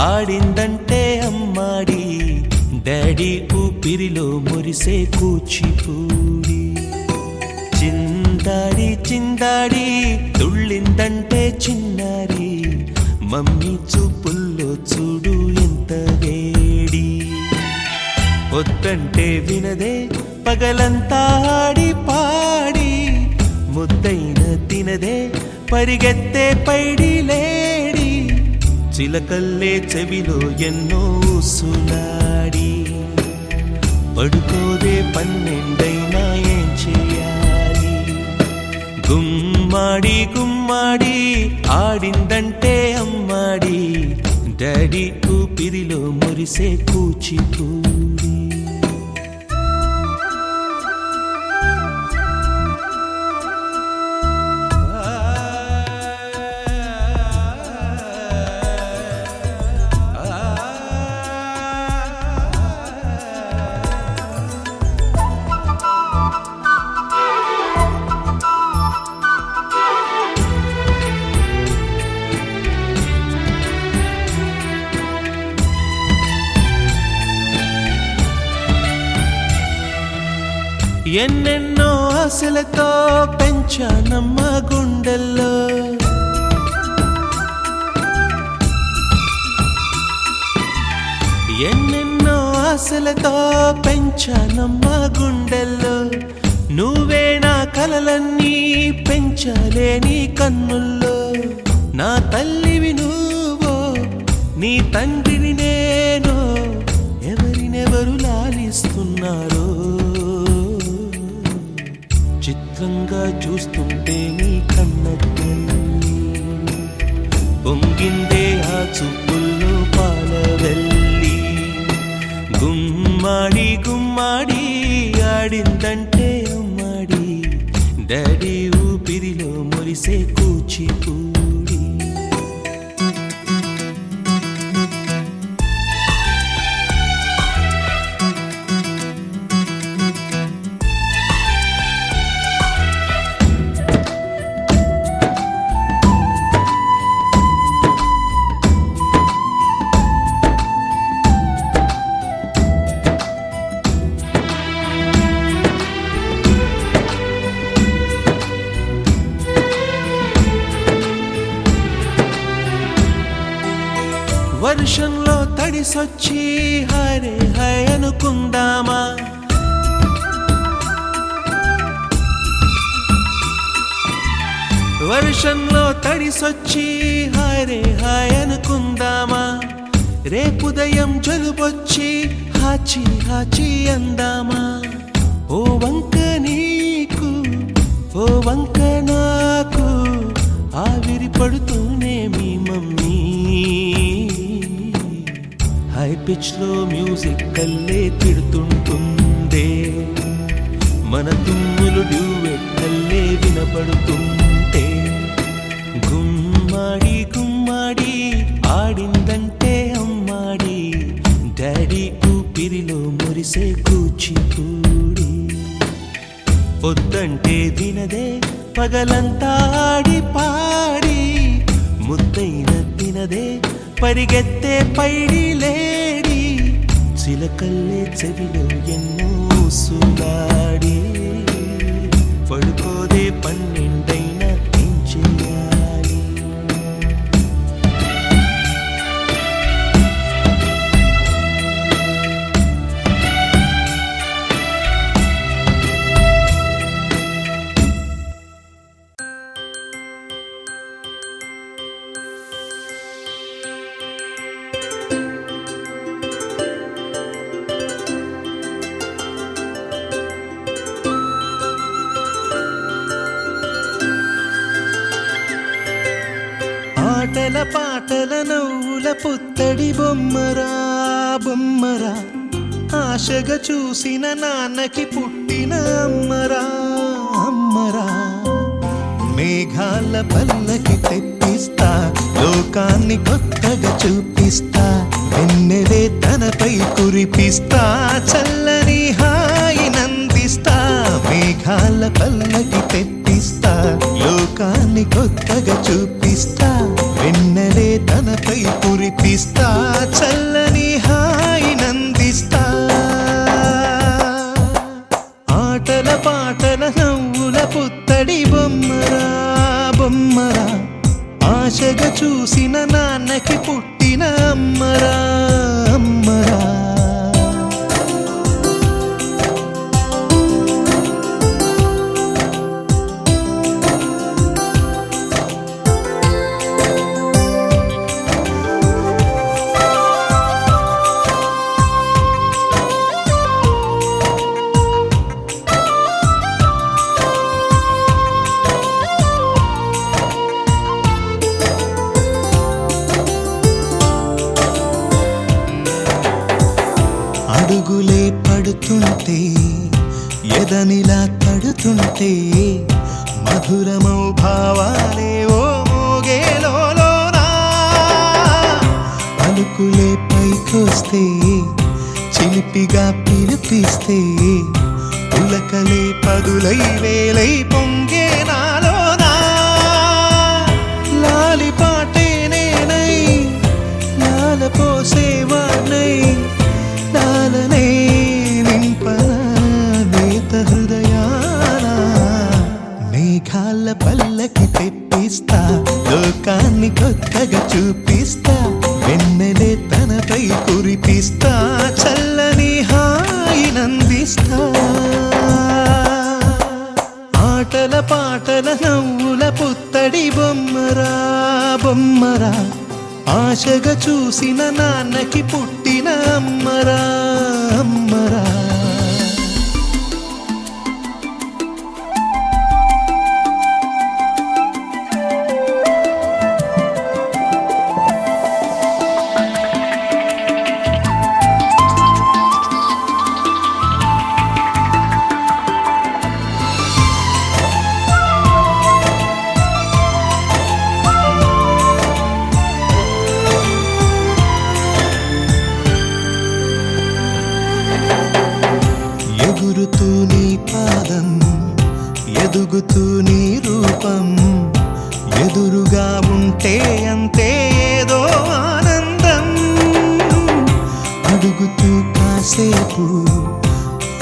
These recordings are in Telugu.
ఆడిందంటే అమ్మాడి డాడీ ఊపిరిలో మురిసే కూచిపూడి చిందాడి చిందాడి తుళ్ళిందంటే చిన్నారి మమ్మీ చూపుల్లో చూడు ఎంత వేడి వద్దంటే వినదే పగలంతా ఆడి పాడి ముద్దైన తినదే పరిగెత్తే పైడి లేడి చిలకల్లే చెవిలో ఎన్నో సులాడి పడుకోదే పన్నెండైనా ఏం చేయాలి గుమ్మాడి గుమ్మాడి ఆడిందంటే అమ్మాడి డాడీ ఊపిరిలో మురిసే కూచిపూడి ఎన్నెన్నో ఆశలతో పెంచానమ్మ గుండెల్లో ఎన్నెన్నో ఆశలతో పెంచానమ్మ గుండెల్లో నువ్వే నా కలలన్నీ పెంచాలే నీ కన్నుల్లో నా తల్లివి నువ్వో నీ తండ్రిని నేను ఎవరినెవరు లాలిస్తున్నారో చిత్రంగా చూస్తుంటే నీ కన్నట్టు పొంగిందే ఆ చూపుల్లో పాలవెల్లి గుమ్మాడి గుమ్మాడి ఆడిందంటే అమ్మాడి డాడీ ఊపిరిలో మురిసే కూచిపూడి వర్షంలో తడిసొచ్చి హరే హై అనుకుందామా వర్షంలో తడిసొచ్చి హరే హై అనుకుందామా రేపుదయం జలుబొచ్చి హాచి హాచి అందామా ఓ వంక నీకు ఓ వంక నాకు ఆవిరి పడుతూనే మీ మమ్మీ హై పిచ్ లో మ్యూజిక్ కల్లే తిడుతుంటుందే మన తుమ్ములు డ్యూయెట్ కల్లే వినపడుతుంటే గుమ్మాడి గుమ్మాడి ఆడిందంటే అమ్మాడి డాడీ ఊపిరిలో మురిసే కూచిపూడి వద్దంటే వినదే పగలంతా ఆడి పాడి ముద్దైన తినదే పరిగెత్తే పైడి లేడి చిలకల్లే చెవిలో ఎన్నో సులాడి పడుకోదే పన్నెండైనా ఏం చేయాలి ఆటల పాటల నవ్వుల పుత్తడి బొమ్మరా బొమ్మరా ఆశగా చూసిన నాన్నకి పుట్టిన అమ్మరా అమ్మరా మేఘాల పల్లకి తెప్పిస్తా లోకాన్ని కొత్తగా చూపిస్తా వెన్నెలే తనపై కురిపిస్తా చల్లని హాయి నందిస్తా మేఘాల పల్లకి తెప్పిస్తా లోకాన్ని కొత్తగా చూపిస్తా వెన్నెలే తనపై కురిపిస్తా చల్లని హాయినందిస్తా ఆటల పాటల నవ్వుల పుత్తడి బొమ్మరా బొమ్మరా ఆశగా చూసిన నాన్నకి పుట్టిన అమ్మరా అమ్మరా అడుగులే పడుతుంటే ఎదనిలా తడుతుంటే మధురమౌ భావాలే ఓ మోగేలోనా పలుకులే పైకొస్తే చిలిపిగా పిలిపిస్తే పులకలే పదులై వేలై పొంగే నాలోనా లాలి పాటే నేనై లాల పోసేవాణ్ణై లాలనే నింపన నేత హృదయాన మేఘాల పల్లకి తెప్పిస్తా లోకాన్ని కొత్తగా చూపిస్తా వెన్నెలే తనపై కురిపిస్తా చల్లని హాయినందిస్తా ఆటల పాటల నవ్వుల పుత్తడి బొమ్మరా బొమ్మరా ఆశగా చూసిన నాన్నకి పుట్టిన అమ్మరా అమ్మరా ఎగురుతూ నీ పాదం ఎదుగుతూ నీ రూపం ఎదురుగా ఉంటే అంతే ఏదో ఆనందం అడుగుతూ కాసేపు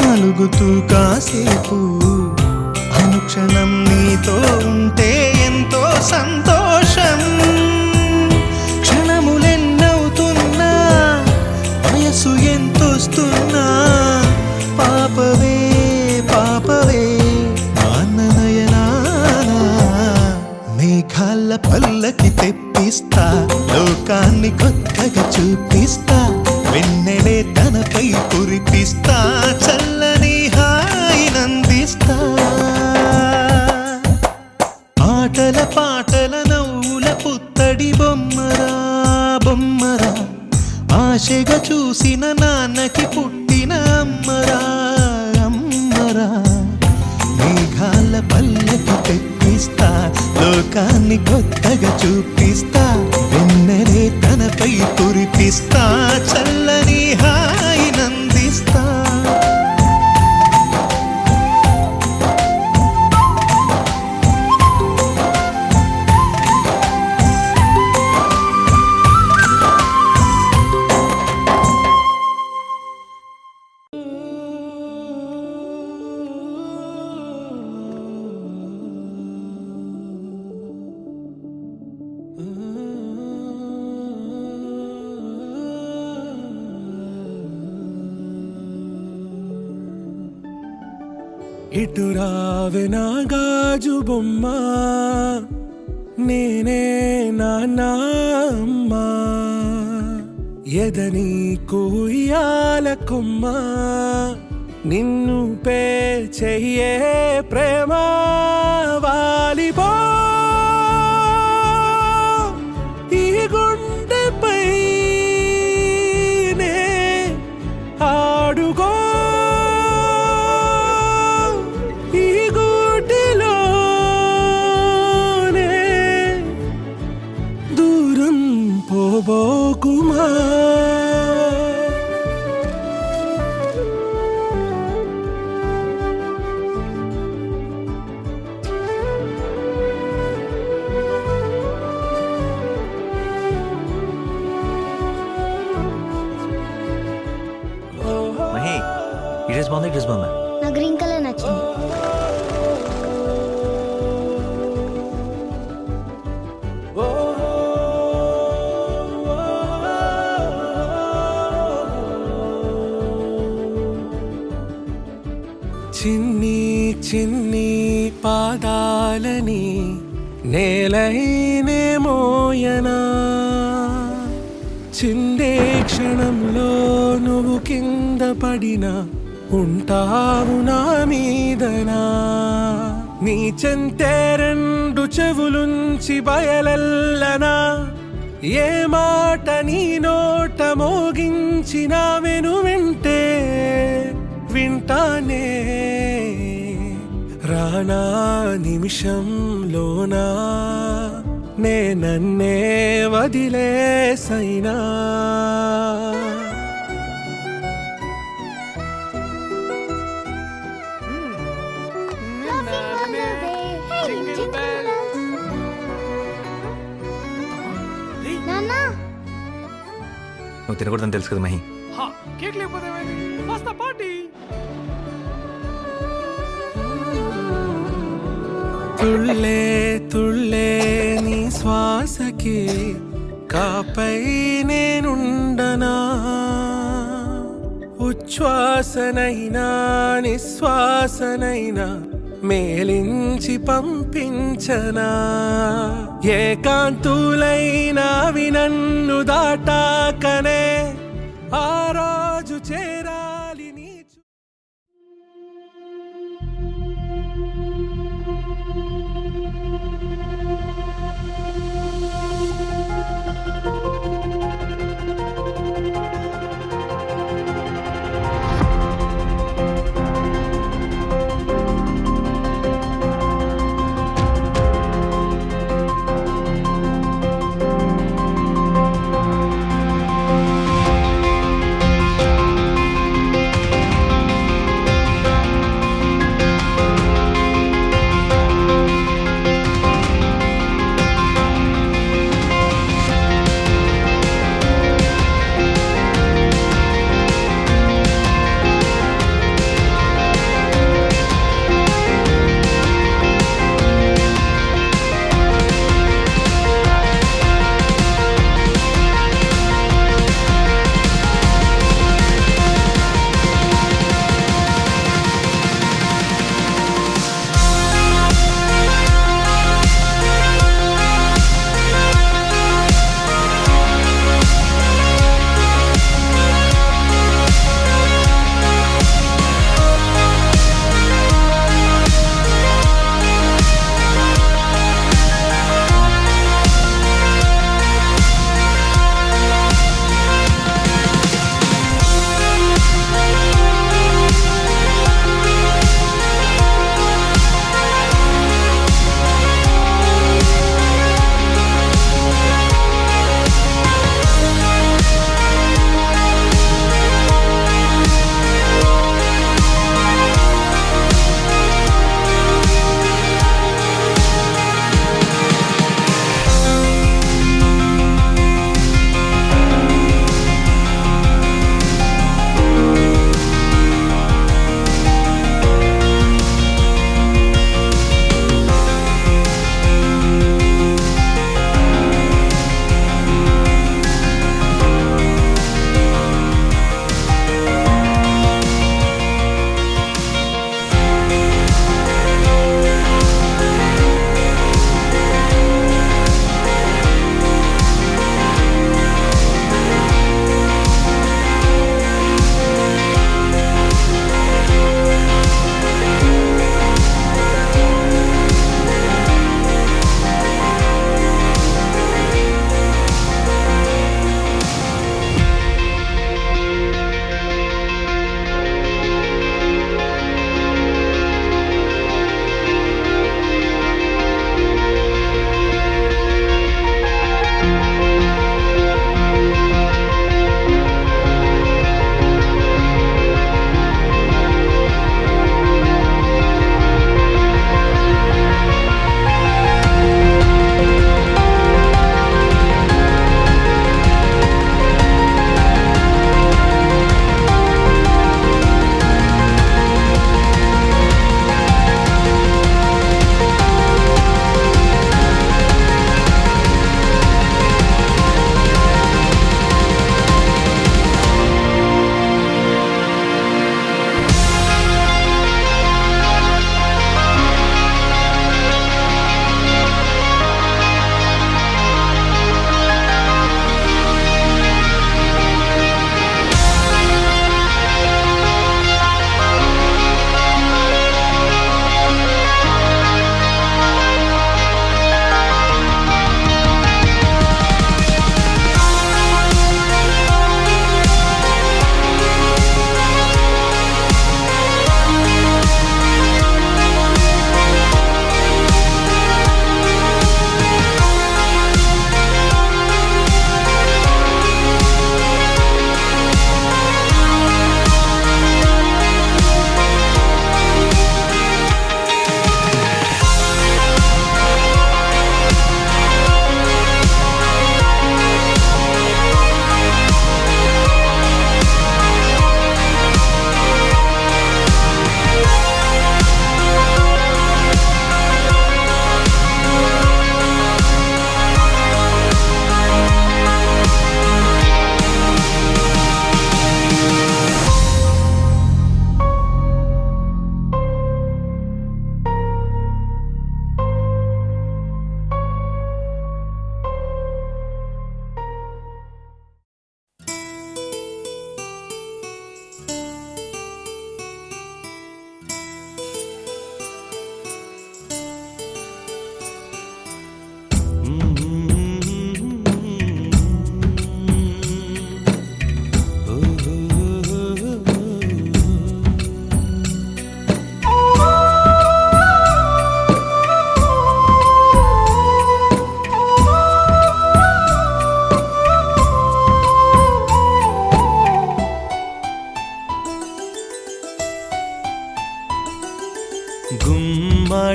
అలుగుతూ కాసేపు అనుక్షణం నీతో ఉంటే ఎంతో సంతోషం క్షణములెన్నవుతున్నా వయసు ఎంతొస్తున్నా పాపవే పాపవే మాననయనానా మేఘాల పల్లకి తెప్పిస్తా లోకాన్ని కొత్తగా చూపిస్తా వెన్నెలే తనపై కురిపిస్తా చల్లని హాయినందిస్తా ఆటల పాటల నవ్వుల పుత్తడి బొమ్మరా బొమ్మరా ఆశగా చూసిన నాన్నకి పుట్టిన అమ్మరా అమ్మరా మేఘాల పల్లకి తెప్పిస్తా లోకాన్ని కొత్తగా చూపిస్తా వెన్నెలే తనపై కురిపిస్తా చల్లని హాయినందిస్తా ఇటు రావే నా గాజు బొమ్మ నేనే నాన్నమ్మ ఎదని కుయ్యాల కొమ్మ నిన్ను పే చెయ్యే ప్రేమ వాలిపో ఈ గుండెపై నే ఆడుగో పోబోకుమా ఈ డ్రెస్ బాగుంది, ఈ డ్రెస్ బాగుందా? నా గ్రీన్ కలర్ నచ్చింది. చిన్ని చిన్ని పాదాలని నేలైనే మోయనా, చిందే క్షణంలో నువ్వు కింద పడినా ఉంటావు నా మీదనా. నీ చెంతే రెండు చెవులుంచి బయలెల్లనా, ఏ మాట నీ నోట మోగించిన వెను వింటే వింటానే. రానా నిమిషంలోనా నే నన్నే వదిలేసైనా. నాన్నా నువ్వు తినకూడదని తెలుసు కదా మహి. కేక్ లేకపోతే వస్తా పార్టీ. తుళ్ళే తుళ్ళే నీ శ్వాసకి కాపై నేనుండనా, ఉచ్ఛ్వాసనైనా నిశ్వాసనైనా మేలించి పంపించనా. ఏకాంతులైనవి నన్ను దాటాకనే ఆ రోజు చేరాలి నీ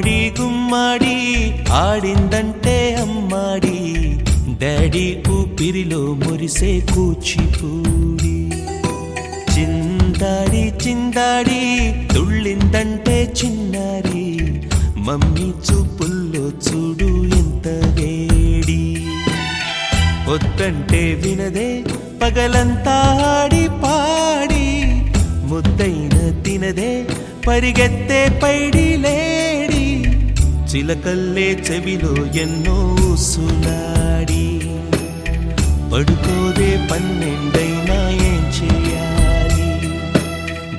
గుమ్మాడి గుమ్మాడి ఆడిందంటే అమ్మాడి డాడీ ఊపిరిలో మురిసే కూచిపూడి చిందాడి చిందాడి తుళ్ళిందంటే చిన్నారి మమ్మీ చూపుల్లో చూడు ఎంత వేడి వద్దంటే వినదే పగలంతా ఆడి పాడి ముద్దైన తినదే పరిగెత్తే పైడి లేడి చిలకల్లే చెవిలో ఎన్నో సులాడి పడుకోదే పన్నెండైనా ఏం చేయాలి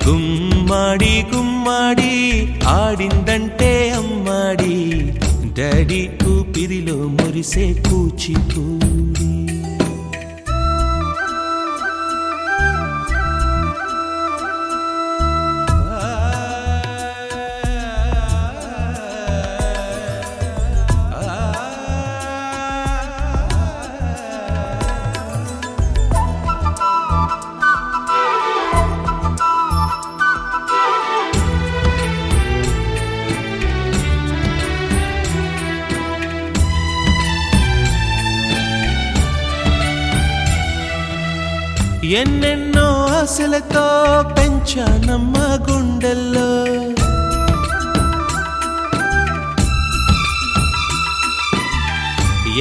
గుమ్మాడి గుమ్మాడి ఆడిందంటే అమ్మాడి డాడీ ఊపిరిలో మురిసే కూచిపూడి ఎన్నెన్నో ఆశలతో పెంచానమ్మ గుండెల్లో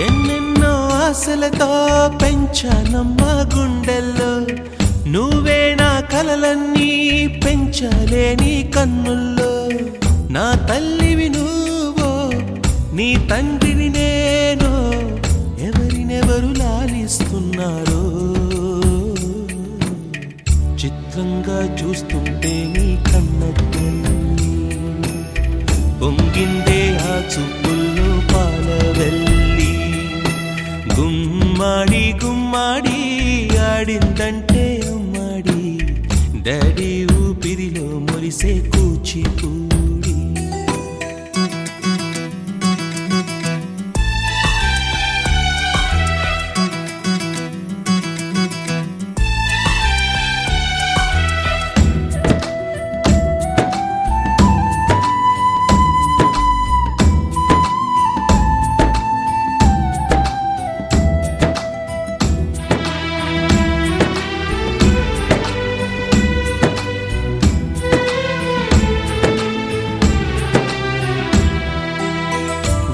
ఎన్నెన్నో ఆశలతో పెంచానమ్మ గుండెల్లో నువ్వే నా కలలన్నీ పెంచాలే నీ కన్నుల్లో నా తల్లివి నువ్వో నీ తండ్రిని నేను ఎవరినెవరు లాలిస్తున్నారో చిత్రంగా చూస్తుంటే నీ కన్నట్టు పొంగిందే ఆ చూపుల్లో పాలవెల్లి గుమ్మాడి గుమ్మాడి ఆడిందంటే అమ్మాడి డాడీ ఊపిరిలో మురిసే కూచిపూడి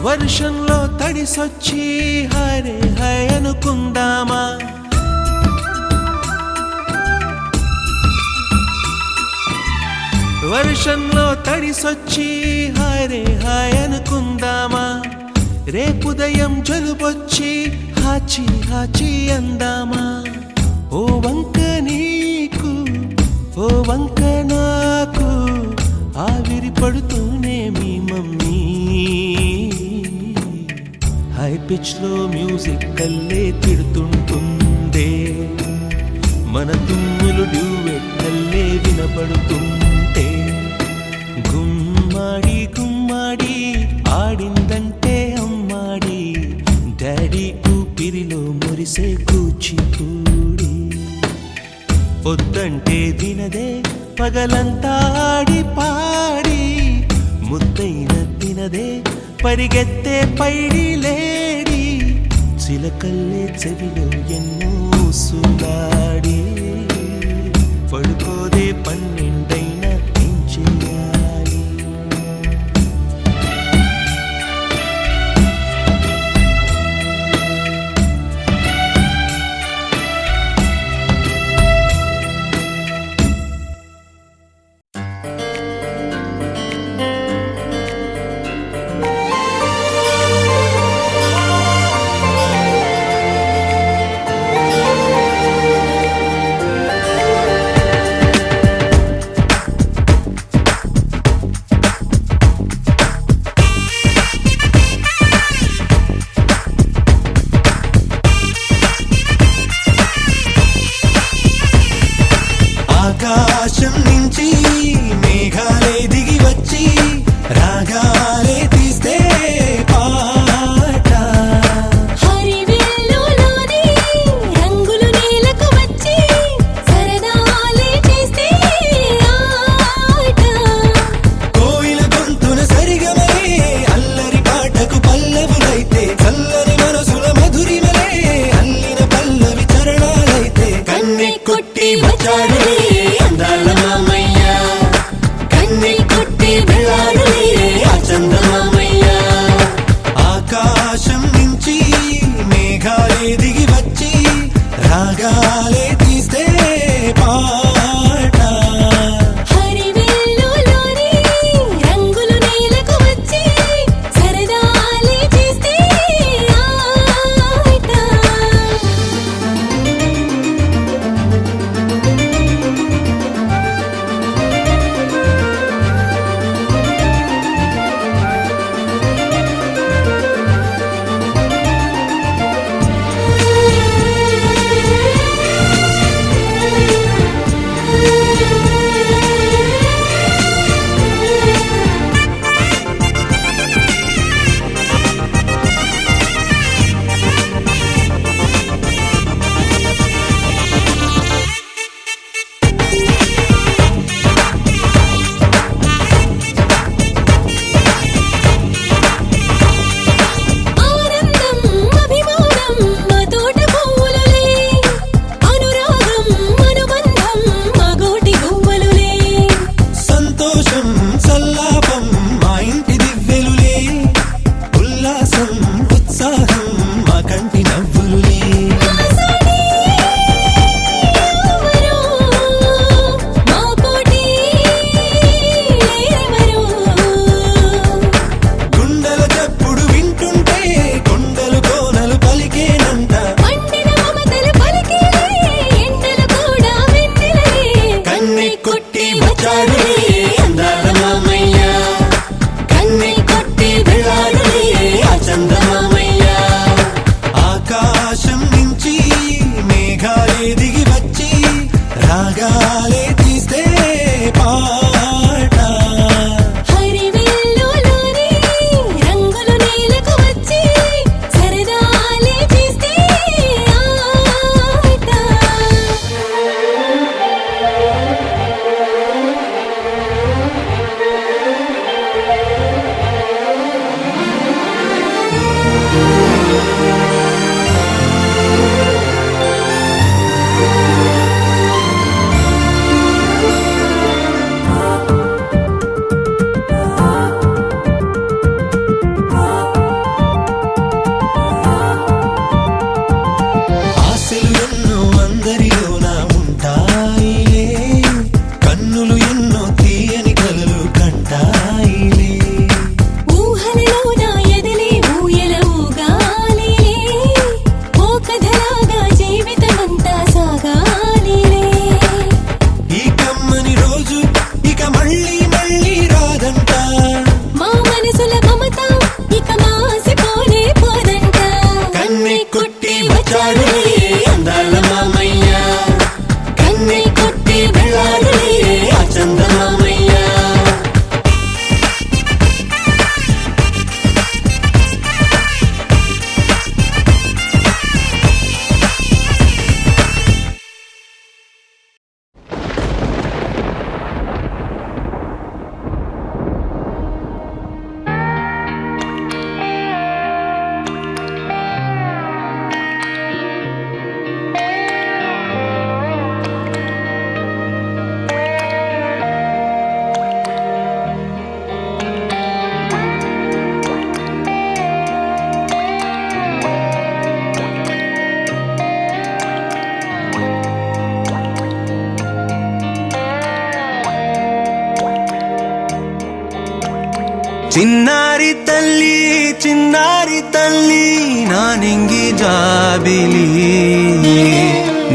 వర్షంలో తడిసొచ్చి హరే హై అనుకుందామా వర్షంలో తడిసొచ్చి హరే హాయ్ అనుకుందామా రేపుదయం జలుబొచ్చి హాచి హాచి అందామా ఓ వంక నీకు ఓ వంక నాకు ఆవిరి పడుతూనే మీ మమ్మీ హై పిచ్ లో మ్యూజిక్ కల్లే తిడుతుంటుందే మన తుమ్ములు డ్యూయెట్ కల్లే వినపడుతుంటే గుమ్మాడి గుమ్మాడి ఆడిందంటే అమ్మాడి డాడీ ఊపిరిలో మురిసే కూచిపూడి పొద్దంటే వినదే పగలంతా ఆడి పాడి ముద్దైన తినదే పరిగెత్తే పైడి లేడి చిలకల్లే చెవిలో ఎన్నో సులాడి పడుకోదే పన్నెండైనా ఏం చేయాలి వచ్చాడులే అందాల మామయ్య, కన్నె కొట్టి వెళ్ళాడులే ఆ చందమామయ్య. ఆకాశం నుంచి మేఘాలే దిగి వచ్చి రాగాలే తీస్తే పాట, హరివిల్లులోని రంగులు నేలకు వచ్చి సరదాలే చేస్తే ఆట. ఆనందం అభిమానం మా తోట పువ్వులులే, అనురాగం అనుబంధం మా గోటి గువ్వలులే. సంతోషం సల్లాపం మా ఇంటి దివ్వెలులే, ఉల్లాసం ఉత్సాహం మా కంటి నవ్వులులే. ఆసడి ఎవరో మా పోటీ ఎవరో. గుండెల చప్పుడు వింటుంటే కొండలు కోనలు పలికేనంట, పండిన మమతలు పలికేలే, ఎండలు కూడా వెన్నెలలే. కన్నె కొట్టి వచ్చాడులే అందాల మామయ్య, కన్నె కొట్టి వెళ్ళాడులే ఆ చందమామయ్య. ఆకాశం నుంచి మేఘాలే దిగి వచ్చి రాగాలే తీస్తే పాట, హరివిల్లులోని రంగులు నేలకు వచ్చి సరదాలే చేస్తే ఆట. ఆశలు ఎన్నో అందరిలోన ఉంటాయిలే, కన్నులు ఎన్నో తీయని కలలు కంటాయిలే. ఊహలలోన ఎదలే ఊయల ఊగాలిలే, ఓ కథలాగా జీవితమంతా సాగాలిలే. ఈ కమ్మని రోజు ఇక మళ్ళీ మళ్ళీ రాదంట, మా మనసుల మమత ఇక మాసిపోనే పోదంట. కన్నె కొట్టి వచ్చాడులే అందాల మామయ్య, కన్నె కొట్టి వెళ్ళాడులే ఆ చందమామయ్య. చిన్నారి తల్లి చిన్నారి తల్లి నా నింగి జాబిలి,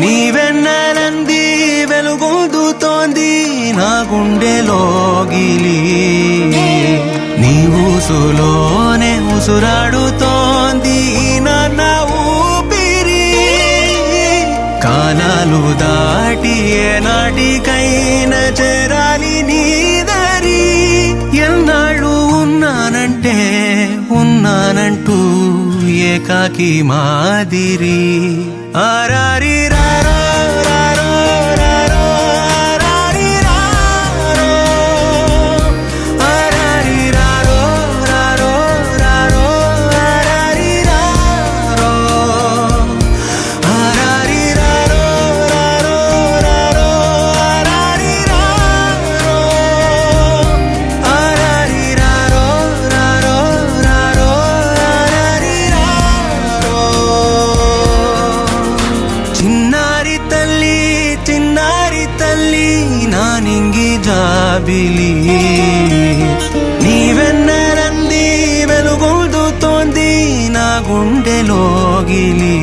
నీవెన్నెలంది వెలుగొందుతోంది నా గుండెలోగిలి, నీ ఊసులోనే ఉసురాడుతోంది నాన్న ఊపిరి. కాలాలు దాటి ఏనాటికైనా చేరాలి నీ దరి, ఎన్నాళ్ళు ఉన్నానంటే ఉన్నానంటూ ఏకాకి మాదిరి. ఆరారి రారో రారో రారో ఆరారి రారో, ఆరారి రారో రారో రారో ఆరారి రారో, ఆరారి రారో రారో రారో నానింగి జాబిలి నీవెన్నరంది వెలుగొందుతోంది నా గుండెలోగిలి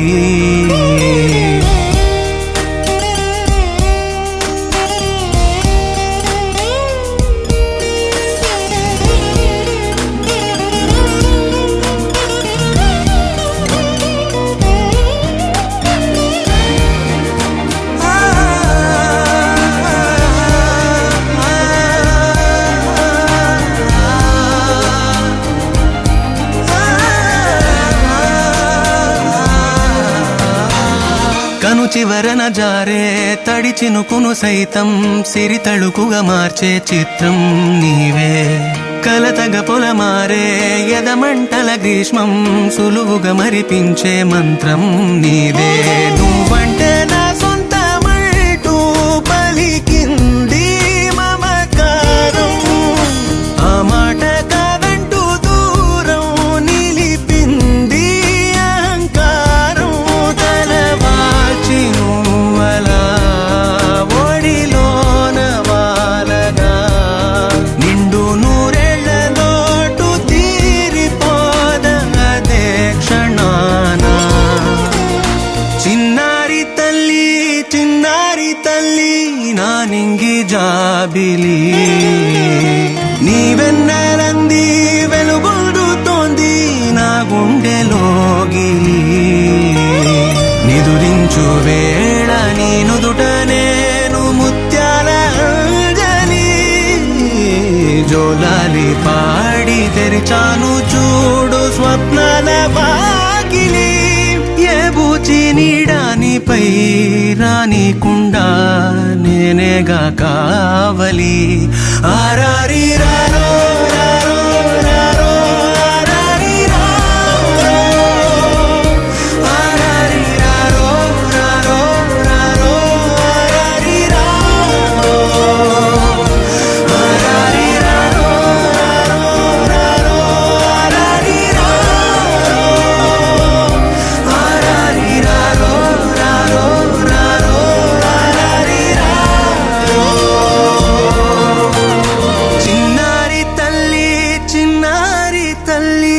కను చివరన జారే తడి చినుకును సైతం సిరి తళుకుగా మార్చే చిత్రం నీవే కలతగ పొలమారే ఎదమంటల గ్రీష్మం సులువుగా మరిపించే మంత్రం నీదే నువ్వంటే నా సొంతమంటూ పలికింది మమకారం ఆ మాట కాదంటూ దూరం నిలిపింది అహంకారం తలవాల్చి నువ్వలా ఒడిలోన వాలగా నిండు నూరేళ్ల లోటు తీరిపోదదే క్షణాన చిన్నారి తల్లి నానింగి జాబిలి నీవెన్నరంది వెలుగొందుతోంది నా గుండెలోగిలి నిదురించు వేళ నీ నుదుట నేను ముత్యాల అంజలి జోలాలి పాడి తెరిచాను చూడు స్వప్నాల వాకిలి ఏ బూచి నీడానిపై రానికుండా నేనేగా కావలి ఆరారి రారో రారో రారో ఆరారి రారో ఆరారి రారో రారో రారో ఆరారి రారో ఆరారి రారో రారో రారో ఆరారి రారో ఆరారి రారో రారో రారో ఆరారి రారో చిన్నారి తల్లి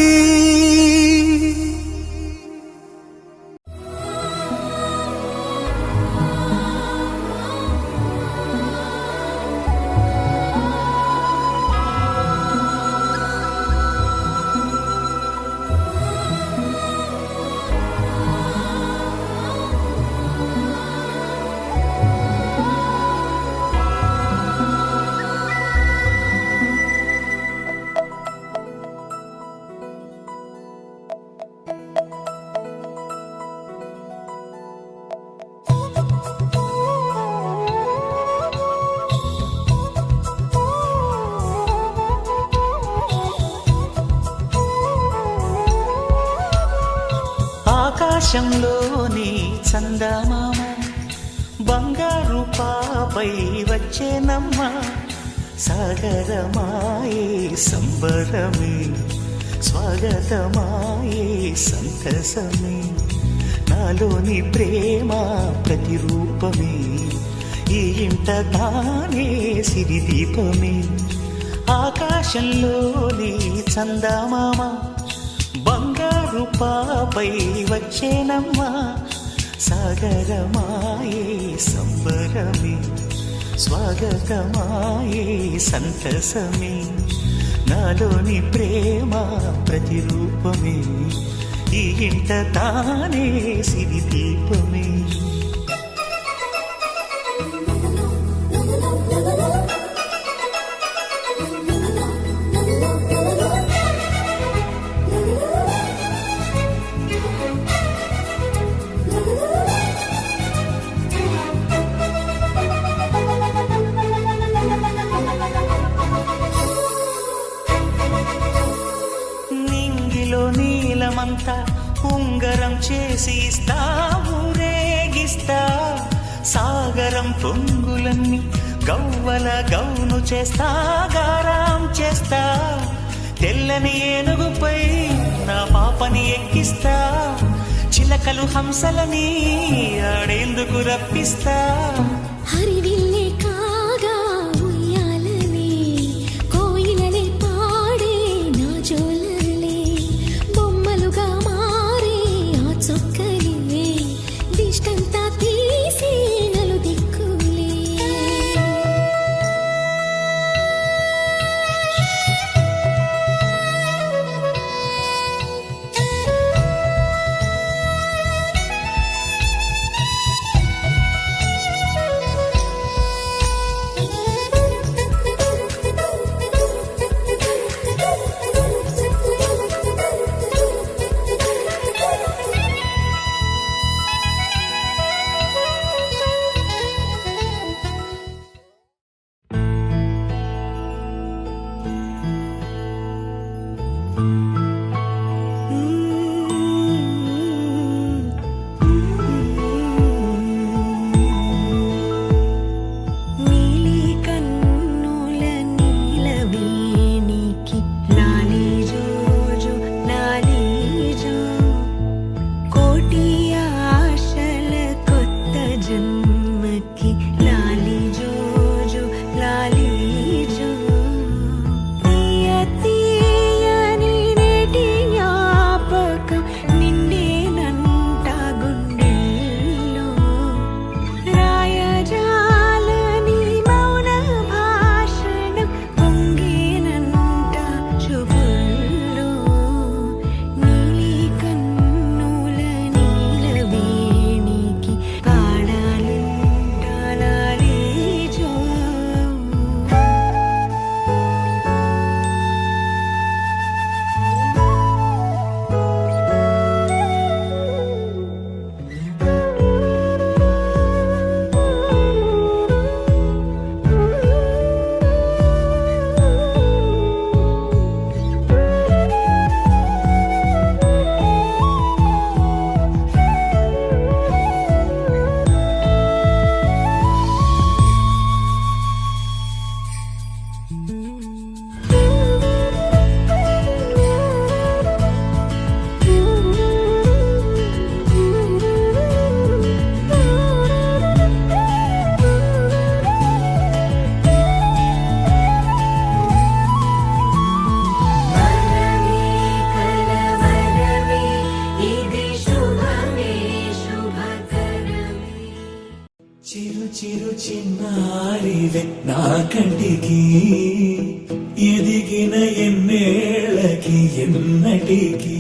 ఆకాశంలోని చందమామ బంగారు పాపై వచ్చేనమ్మ సాగరమాయే సంబరమే స్వాగతమాయే సంతసమే నాలోని ప్రేమ ప్రతిరూపమే ఈ ఇంట తానే సిరిదీపమే ఆకాశంలోని చందమామ బంగారు పాపై వచ్చేనమ్మా సాగరమాయే సంబరమే స్వాగతమాయే సంతసమే నాలోని ప్రేమ ప్రతిరూపమే ఈ ఇంట తానే సిరిదీపమే నీలమంతా ఉంగరం చేసి ఇస్తా ఊరేగిస్తా సాగరం పొంగులన్నీ గవ్వల గౌను చేస్తా గారాం చేస్తా తెల్లని ఏనుగుపై నా పాపని ఎక్కిస్తా చిలకలు హంసలని ఆడేందుకు రప్పిస్తా హరివిల్లే కాగా చిన్నారివే నా కంటికి ఎదిగిన ఎన్నేళ్ళకి ఎన్నటికి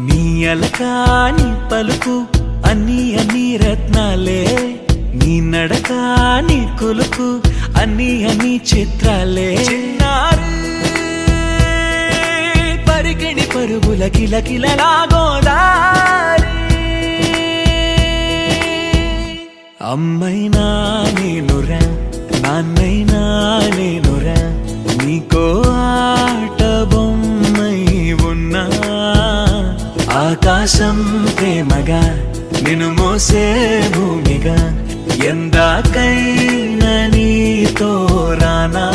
నీ అలకాని పలుకు అన్ని అన్ని రత్నాలే నీ నడకాని కులుకు అన్ని అన్ని చిత్రాలే చిన్నారు పరికిణి పరుగుల కిలకిలలాగోదారి అమ్మైనా నేనురా నాన్నైనా నేనురా నీకో ఆట బొమ్మై ఉన్నా ఆకాశం ప్రేమగా నిన్ను మోసే భూమిగా ఎందాకైనా నీతో రానా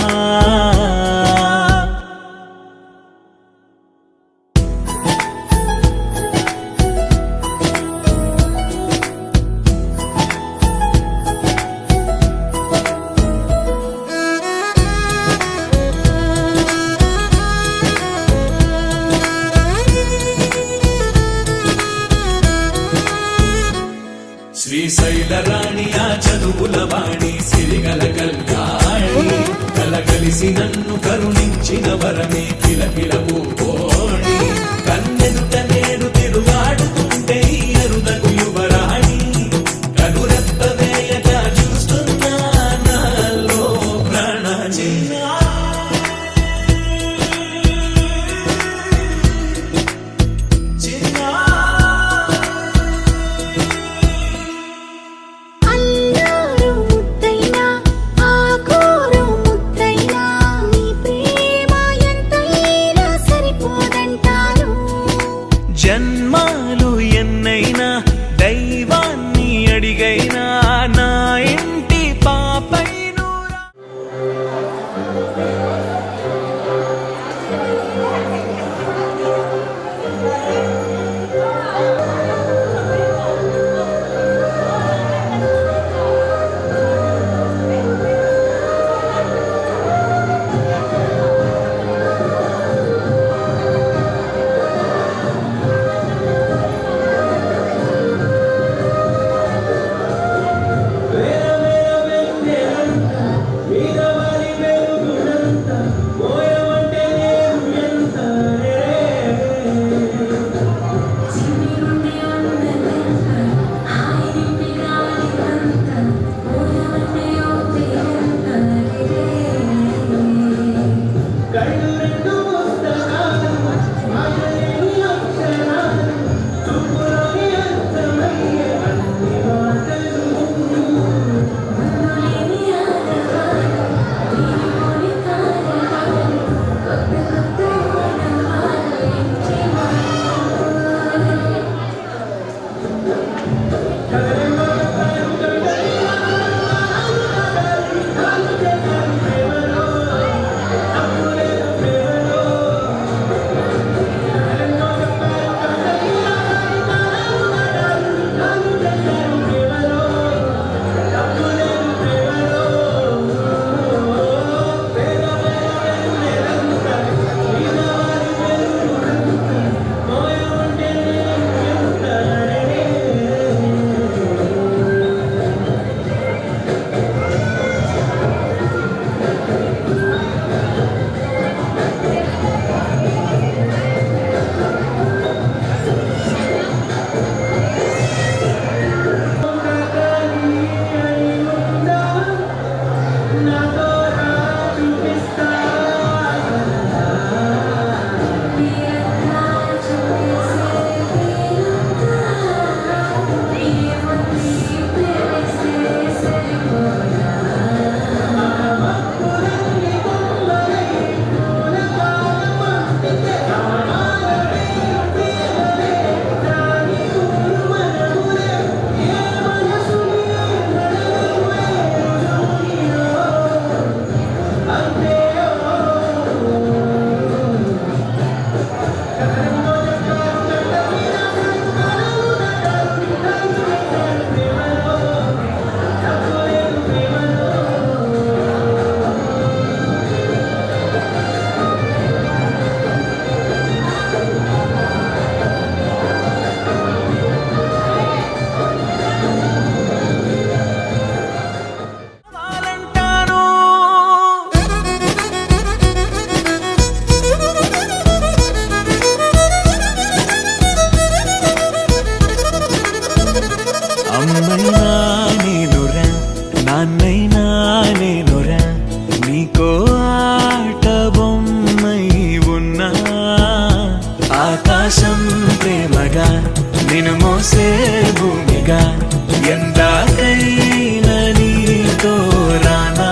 శ్రీశైల రాణి ఆ చదువుల వాణి సిరిగల కల్యాణి కలగలిసి నన్ను కరుణించిన వరమే కిలకిల పూకోణి కన్నెదుట నేడు తిరుగాడుతుంటే ఈ అరుదకు యువరాణి కనురెప్ప వేయక చూస్తున్నా నాలో ప్రాణ చిన్నా అల్లారు ముద్దైనా ఆకోరు ముద్దైనా నీ ప్రేమ ఎంతైనా అమ్మైనా నేనురా నాన్నైనా నేనురా నీకో ఆట బొమ్మై ఉన్నా ఆకాశం ప్రేమగా నిన్ను మోసే భూమిగా ఎందాకైనా నీతో రానా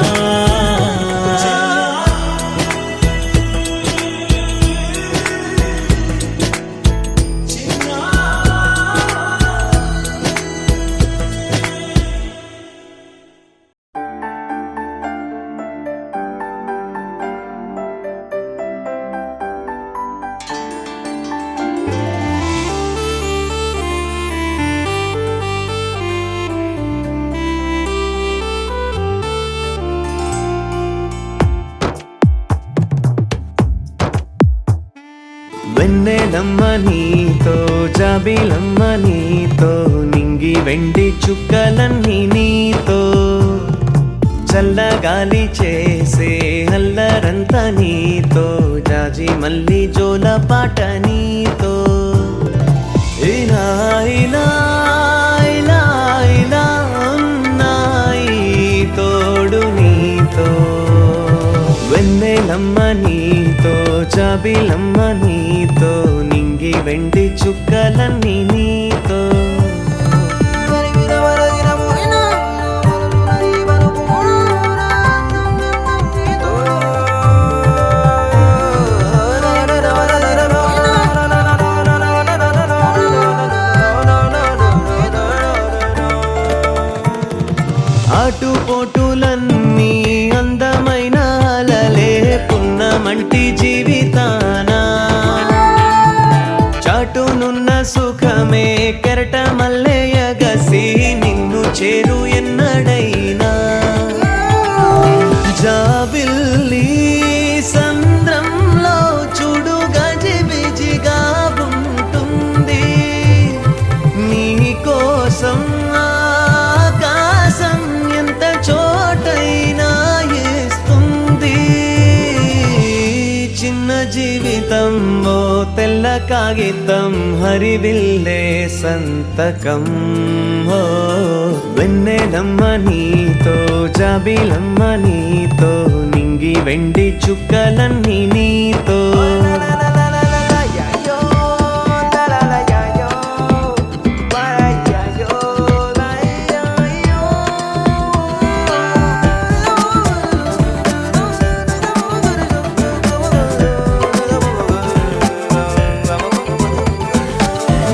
వెన్నెలమ్మ నీతో జాబిలమ్మ నీతో నింగి వెండి చుక్కలన్నీ నీతో చల్లగాలి చేసే అల్లరంతా నీతో జాజి మల్లి జోల పాట నీతో ఇలా ఇలా ఇలా ఇలా ఉన్నాయి తోడు నీతో వెన్నెలమ్మ నీతో జాబిలమ్మ నీతో నింగి వెండి చుక్కలన్నీ నీతో ఆటుపోటులన్నీ అందమైన అలలే పున్నమంటి జీవితానా చాటునున్న సుఖమే కెరట మల్లె ఎగసి నిన్ను చేరు ఎన్నడైనా జాబిల్లి సంద్రంలో చూడు గజిబిజిగా ఉంటుంది నీ కోసం ఆకాశం ఎంత చోటైనా ఇస్తుంది చిన్న జీవితం ఓ తెల్ల కాగితం హరివిల్లే సంతకం ఓ వెన్నెలమ్మ నీతో జాబిలమ్మ నీతో నింగి వెండి చుక్కలన్నీ నీతో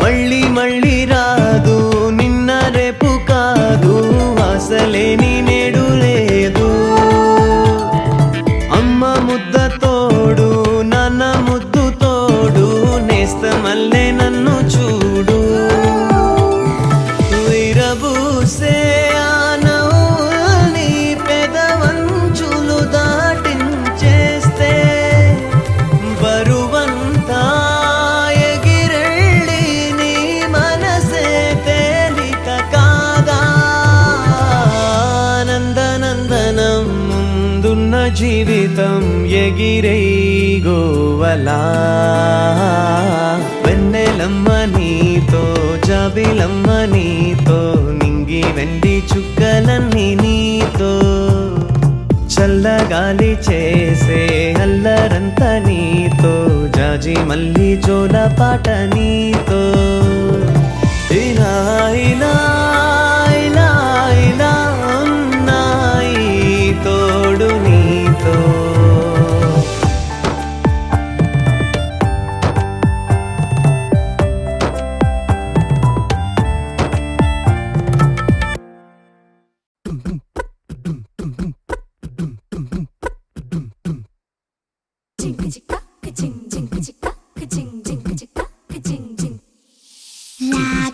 మళ్ళీ మళ్ళీ రాదు నిన్న రేపు కాదు అసలేని నేడు లేదు అమ్మ ముద్ద తోడు నాన్న ముద్దు తోడు నేస్తమల్లే నన్ను చూడు విరబూసే ఆ నవ్వుల్ని పెదవంచులు దాటించేస్తే బరువంతా ఎగిరెళ్ళి నీ మనసే తేలిక కాగా నందనందనం ముందున్న జీవితం ఎగిరై గోవలా వెన్నెలమ్మ నీతో జాబిలమ్మ నీతో నింగి వెండి చుక్కలన్నీ నీతో చల్లగాలి చేసే అల్లరంత నీతో జాజి మల్లి జోల పాట నీతో ఇలా ఇలా ఇలా ఇలా ఉన్నాయి తోడు నీతో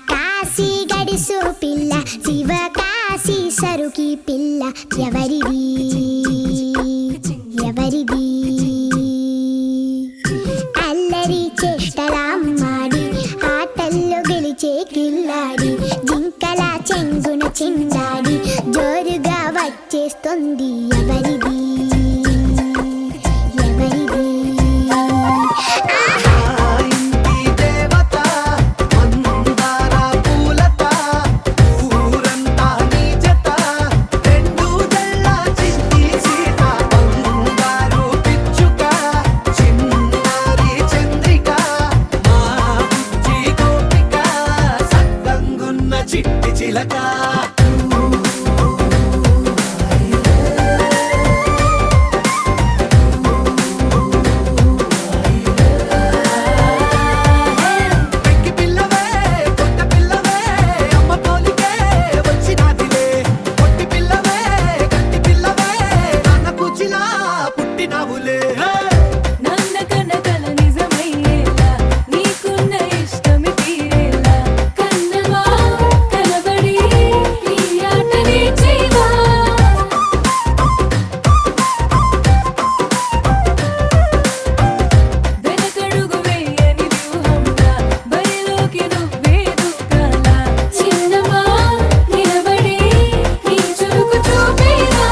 కాశీ గడిసు పిల్ల శివ కాశీ సరుకి పిల్ల ఎవరిది ఎవరిది అల్లరి చేష్టలామ్మాడి ఆటల్లో గెలిచే కిల్లాడి జింకల చెంగున చిందాడి జోరుగా వచ్చేస్తుంది ఎవరిది ఎవరిది ఇంటి దేవత మందార పూలత చిట్టి చిలక పెంకి పిల్లవే కొత్త పిల్లవే అమ్మ పోలికే వచ్చినాదిలే పొట్టి పిల్లవే గట్టి పిల్లవే నాన్న కూచిలా పుట్టినావులే నాన్న కనకల నిజమయ్యేలా నీకున్న ఇష్టమి తీరేలా కన్నవా కనబడి ఈ ఆటని చేయవా వెనకడుగు వేయని వ్యూహంగా బరిలోకి నువ్వే దూకాలా చిన్నవా నిలబడి నీ చురుకు చూపేలా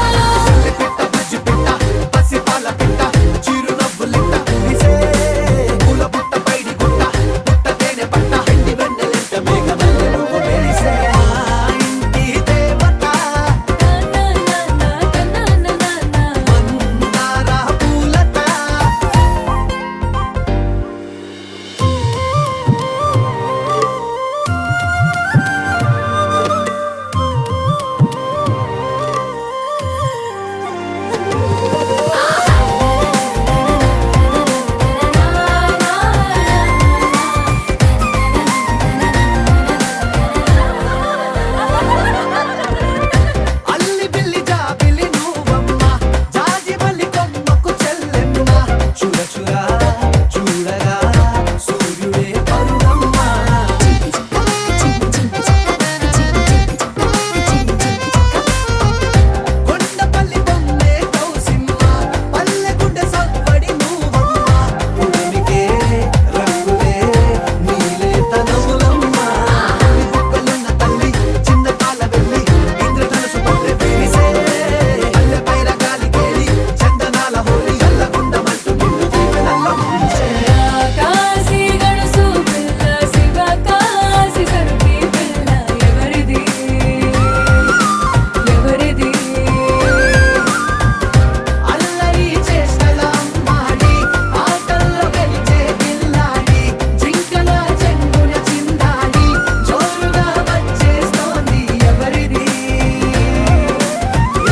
పిట్ట బుజ్జి పిట్ట పసిపాల పిట్ట చిరునవ్వులిట్ట కురిసే పూల పుట్ట పైడి గుట్ట పుట్ట తేనె పట్ట ఎండి వెన్నెలింట మేఘమల్లె నువ్వు మెరిసే మా ఇంటి దేవత మందార పూలత అల్లి బిల్లి జాబిలి నువ్వమ్మ జాజి మల్లి కొమ్మకు చెల్లెమ్మ చూడ చూడ చూడగా సూర్యుడే పరుగమ్మ కొండపల్లి బొమ్మే కౌసిమ్మ పల్లె గుండె సవ్వడి నువ్వమ్మ పుడమికే రంగులే నీలే తనములమ్మ బుక్కలున్న తల్లి చిన్న కాల వెళ్ళి ఇంద్రధనుసు పల్లె విరిసే పల్లె పైర గాలి కేలి చందనాల హోలీ చల్లగుండమంటూ నిన్ను దీవెనల్లో ముంచే కాశీ గడుసు పిల్ల శివ కాశీ సరుకి పిల్ల ఎవరిది ఎవరిది అల్లరి చేష్టల అమ్మాడి ఆటల్లో గెలిచే పిల్లాడి జింకల చెంగున చిందాడి జోరుగా వచ్చేస్తోంది ఎవరిది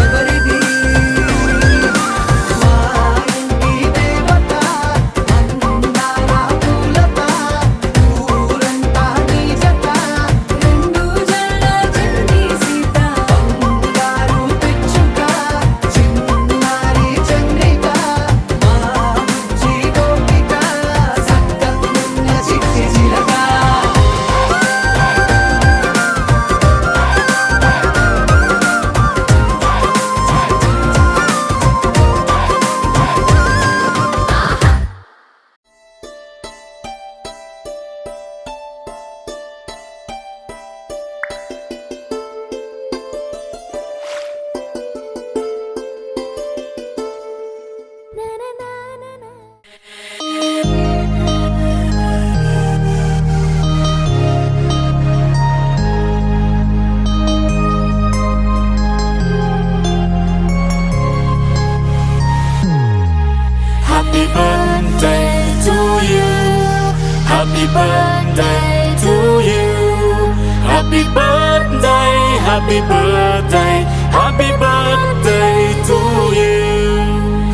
ఎవరిది మా ఇంటి దేవత మందార పూలత ఊరంతా నీ జత రెండు జల్ల చిన్ని సీత బంగారు పిచ్చుక చిన్నారి చంద్రిక మా బుజ్జి గోపిక సక్కనున్న చిట్టి చిలక Happy birthday to you. Happy birthday to you. Happy birthday, happy birthday, happy birthday to you.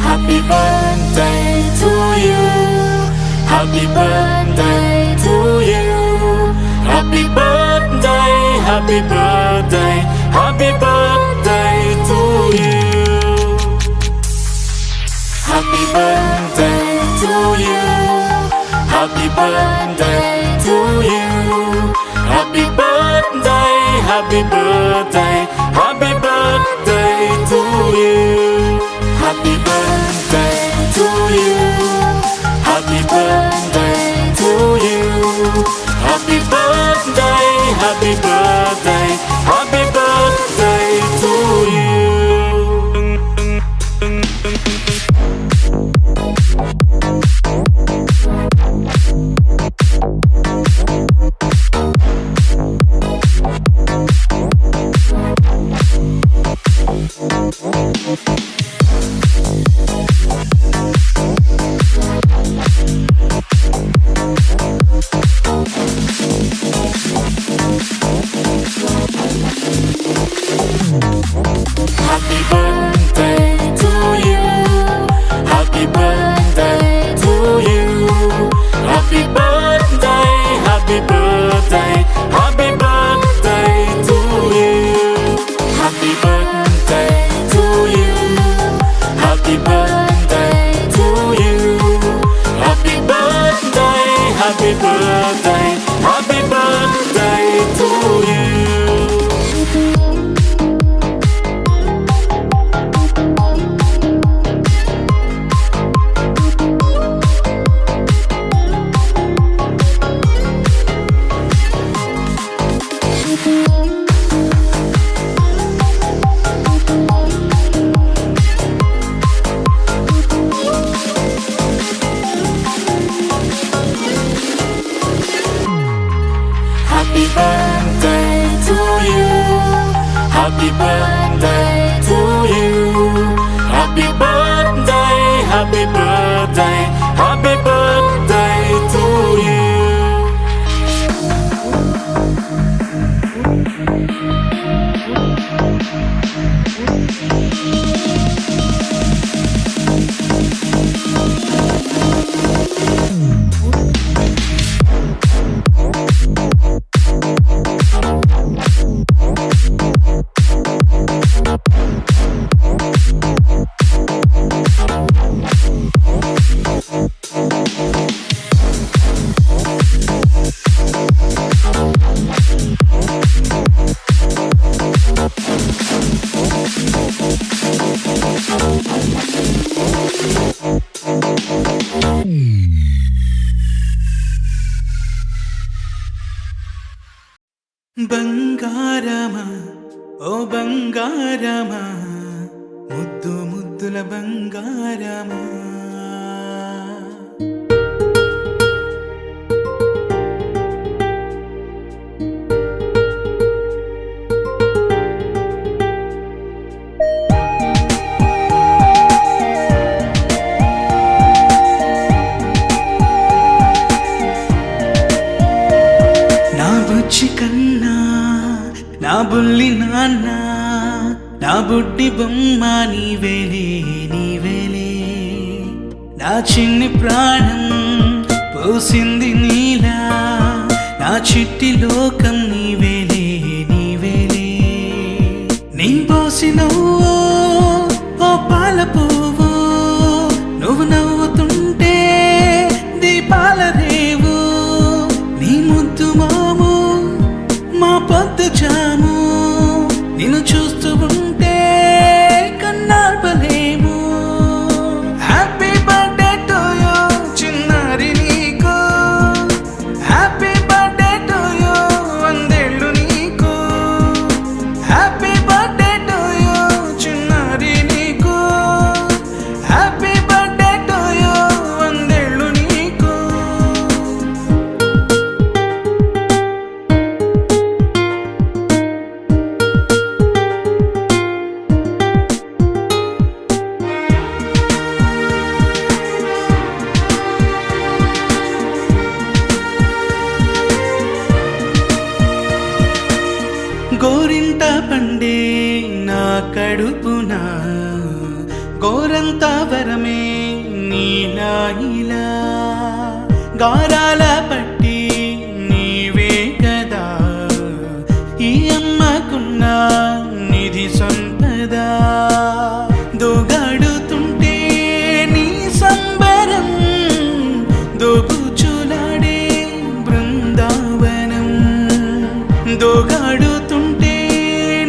Happy birthday to you. Happy birthday to you. Happy birthday, happy birthday, happy birthday to you. Happy birthday to you. Happy birthday to you. Happy birthday, happy birthday, happy birthday to you. Happy birthday to you. Happy birthday to you. Happy birthday, happy birthday, happy birthday to you. Happy birthday to you. Happy birthday to you. Happy birthday, happy birthday, happy birthday to you. బంగారమా ఓ బంగారమా ముద్దు ముద్దుల బంగారమా నా బుజ్జి కన్నా నా బుల్లి నాన్న నా బుడ్డి బొమ్మ నీవేలే నీవేలే నా చిన్ని ప్రాణం పోసింది నీలా నా చిట్టి లోకం నీవేలే నీవేలే నీ పోసినవో ఓ పాల పువ్వు నువ్వు నవ్వుతుంటే దీపాల రేవు నీ ముద్దు మాము మా పొద్దు జాము నిన్ను చూస్తూ ఉంటే కన్నార్పలేము హ్యాపీ బర్త్డే టు యూ చిన్నారి నీకు హ్యాపీ బర్త్డే టు యూ వందేళ్ళు నీకు హ్యాపీ బర్త్డే టు యూ చిన్నారి నీకు హ్యాపీ బర్త్డే టు యూ వందేళ్ళు నీకు గోరింట పండే నా కడుపున గోరంత వరమే నీలా ఇలా గారాల పట్టి నీవే కదా ఈ అమ్మకున్న నిధి సంపద దోగాడుతుంటే నీ సంబరం దోబుచులాడే బృందావనం దోగాడుతుంటే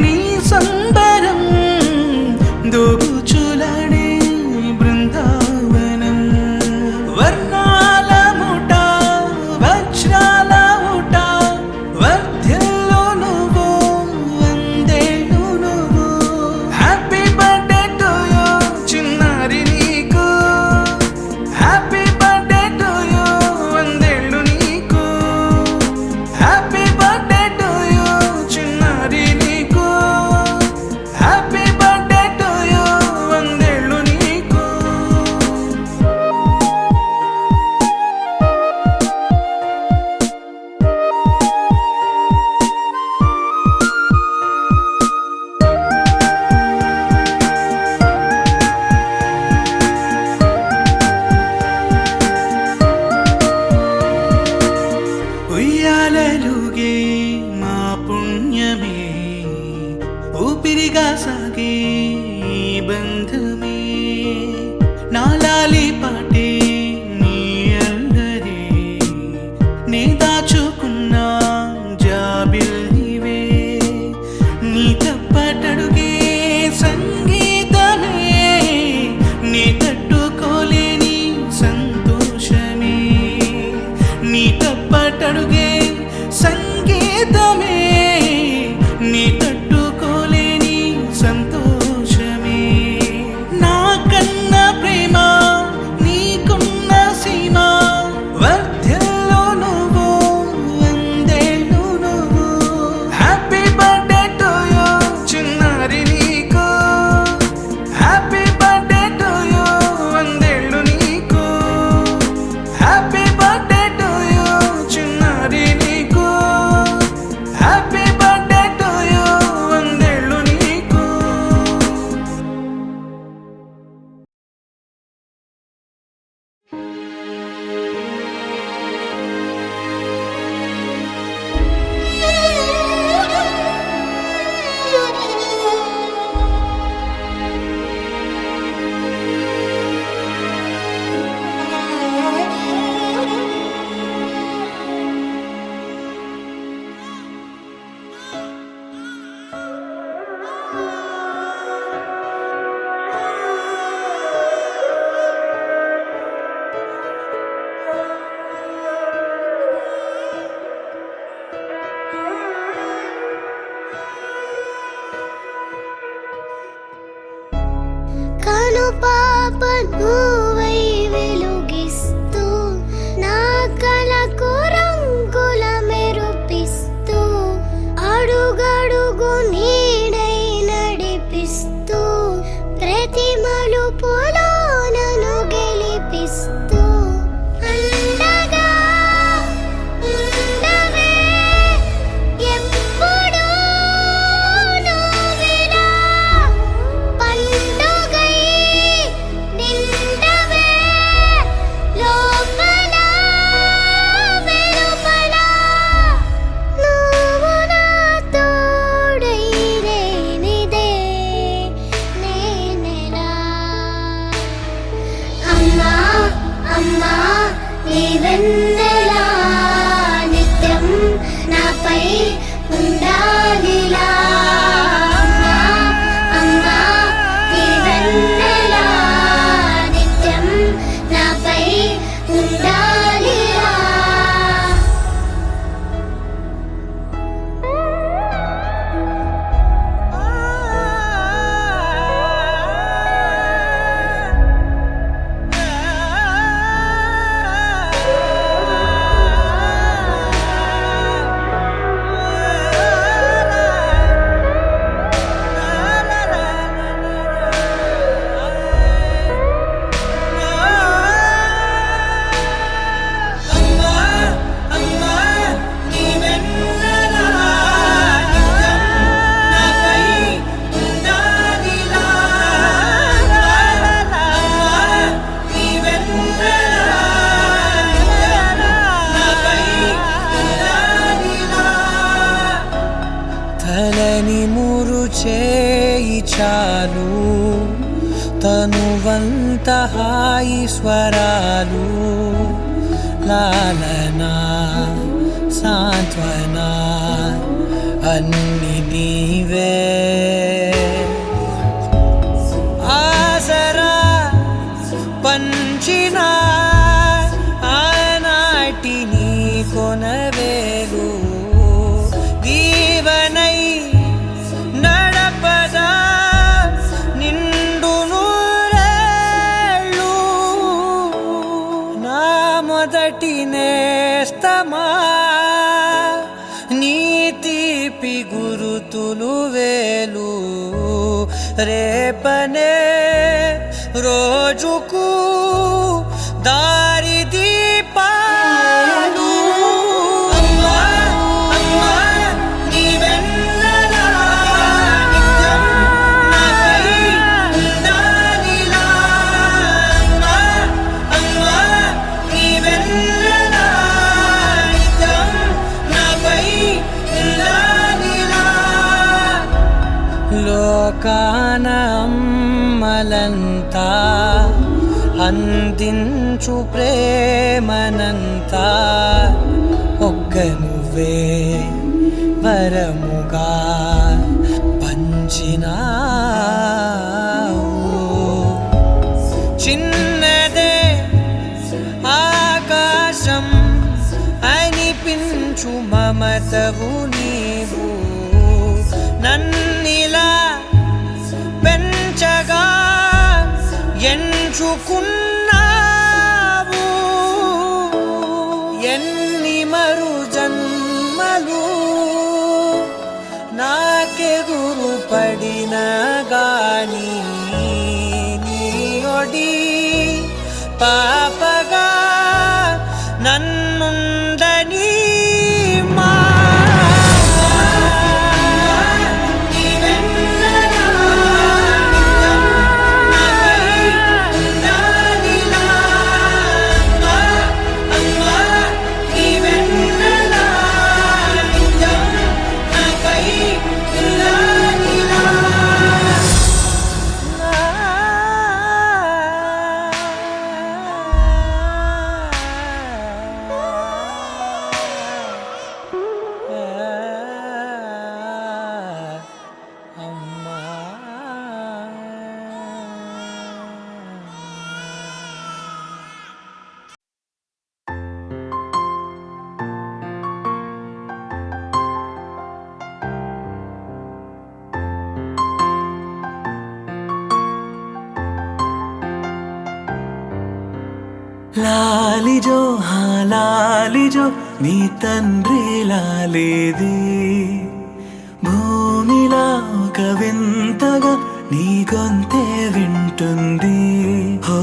నీ సంబరం దోబుచులాడే బృందావనం వర్ణాల ముఠ వజ్రాల ఊట వర్ధిల్లు నువ్వు వందేళ్ళు నువ్వు హ్యాపీ బర్త్డే టు యూ చిన్నారి నీకు హ్యాపీ బర్త్డే టు యూ వందేళ్ళు నీకు హ్యాపీ బర్త్డే టు యూ చిన్నారి నీకు హ్యాపీ బర్త్డే టు యూ వందేళ్ళు నీకు ఉయ్యాలలుగే మా పుణ్యమే ఊపిరిగా సాగే ఈ బంధమే నాలాలి పాటే నీ అల్లరే నే దాచుకున్న జాబిల్లివే నీ తప్పటడుగే సంగీతమే నీ తట్టుకోలేని సంతోషమే నీ తప్పటడుగే సంగీతమే పాప నువ్వై వెలుగిస్తూ నా కలకు రంగుల మెరుపిస్తూ అడుగడుగు నీడై నడిపిస్తూ ప్రతి మలుపులో నన్ను గెలిపిస్తూ అండగా ఉండవే ఎప్పుడూ నువ్విలా పండుగై నిండవే లోపల వెలుపల నువ్వు నా తోడై లేనిదే నేనెలా అమ్మా అమ్మా నీ వెన్నెలా నిత్యం నాపై ఉండాలిలా అమ్మా అమ్మా నీ వెన్నెలా నిత్యం నాపై ఉండాలిలా తలని మురు చేయి చాలు తనువంత హాయి స్వరాలు లాలన సాంత్వన అన్ని నీవే ఆసరా పంచిన ఆనాటి నీ కొనవేలు దీవనై నడపదా నిండు నూరేళ్ళు నా మొదటి నేస్తమా నీ తీపి గురుతులు వేలు రేపనే రోజుకు దారి దీపాలు అమ్మా అమ్మా నీ వెన్నెలా నిత్యం నాపై ఉండాలిలా అమ్మా అమ్మా నీ వెన్నెలా నిత్యం నాపై ఉండాలిలా లోకాన అమ్మలంతా అందించు ప్రేమనంతా ఒక్క నువ్వే వరముగా పంచినావు చిన్నదే ఆకాశం అనిపించు మమతవు నీవు నన్నిలా పెంచగా ఎంచుకున్నావు ఎన్ని మరు జన్మలు నాకెదురు పడిన గాని నీ ఒడి పాపగా నన్నుందని మా లాలిజో లాలిజో నీ తండ్రి లాలేది భూమిలా ఒక వింతగా నీ గొంతే వింటుంది హో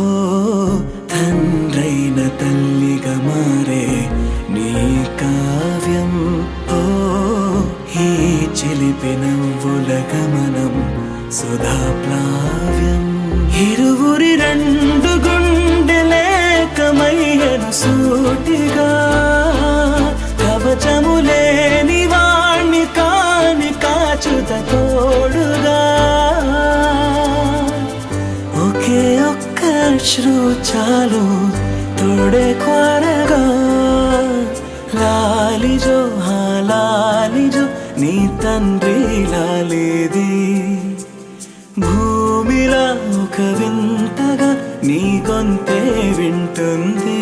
తండ్రైన తల్లిగా మారే నీ కావ్యం ఓ ఈ చిలిపి నవ్వుల గమనం సుధా ప్లావ్యం ఇరువురి రెండు గుండెలేకమయ్యను సూటిగా కవచములేని వాణ్ణి కాని కాచుత తోడుగా ఒకే ఒక్క అశ్రు చాలు తోడే కోరగా లాలిజో లాలిజో నీ తండ్రి లాలేది భూమిలా ఒక వింతగా నీ గొంతే వింటుంది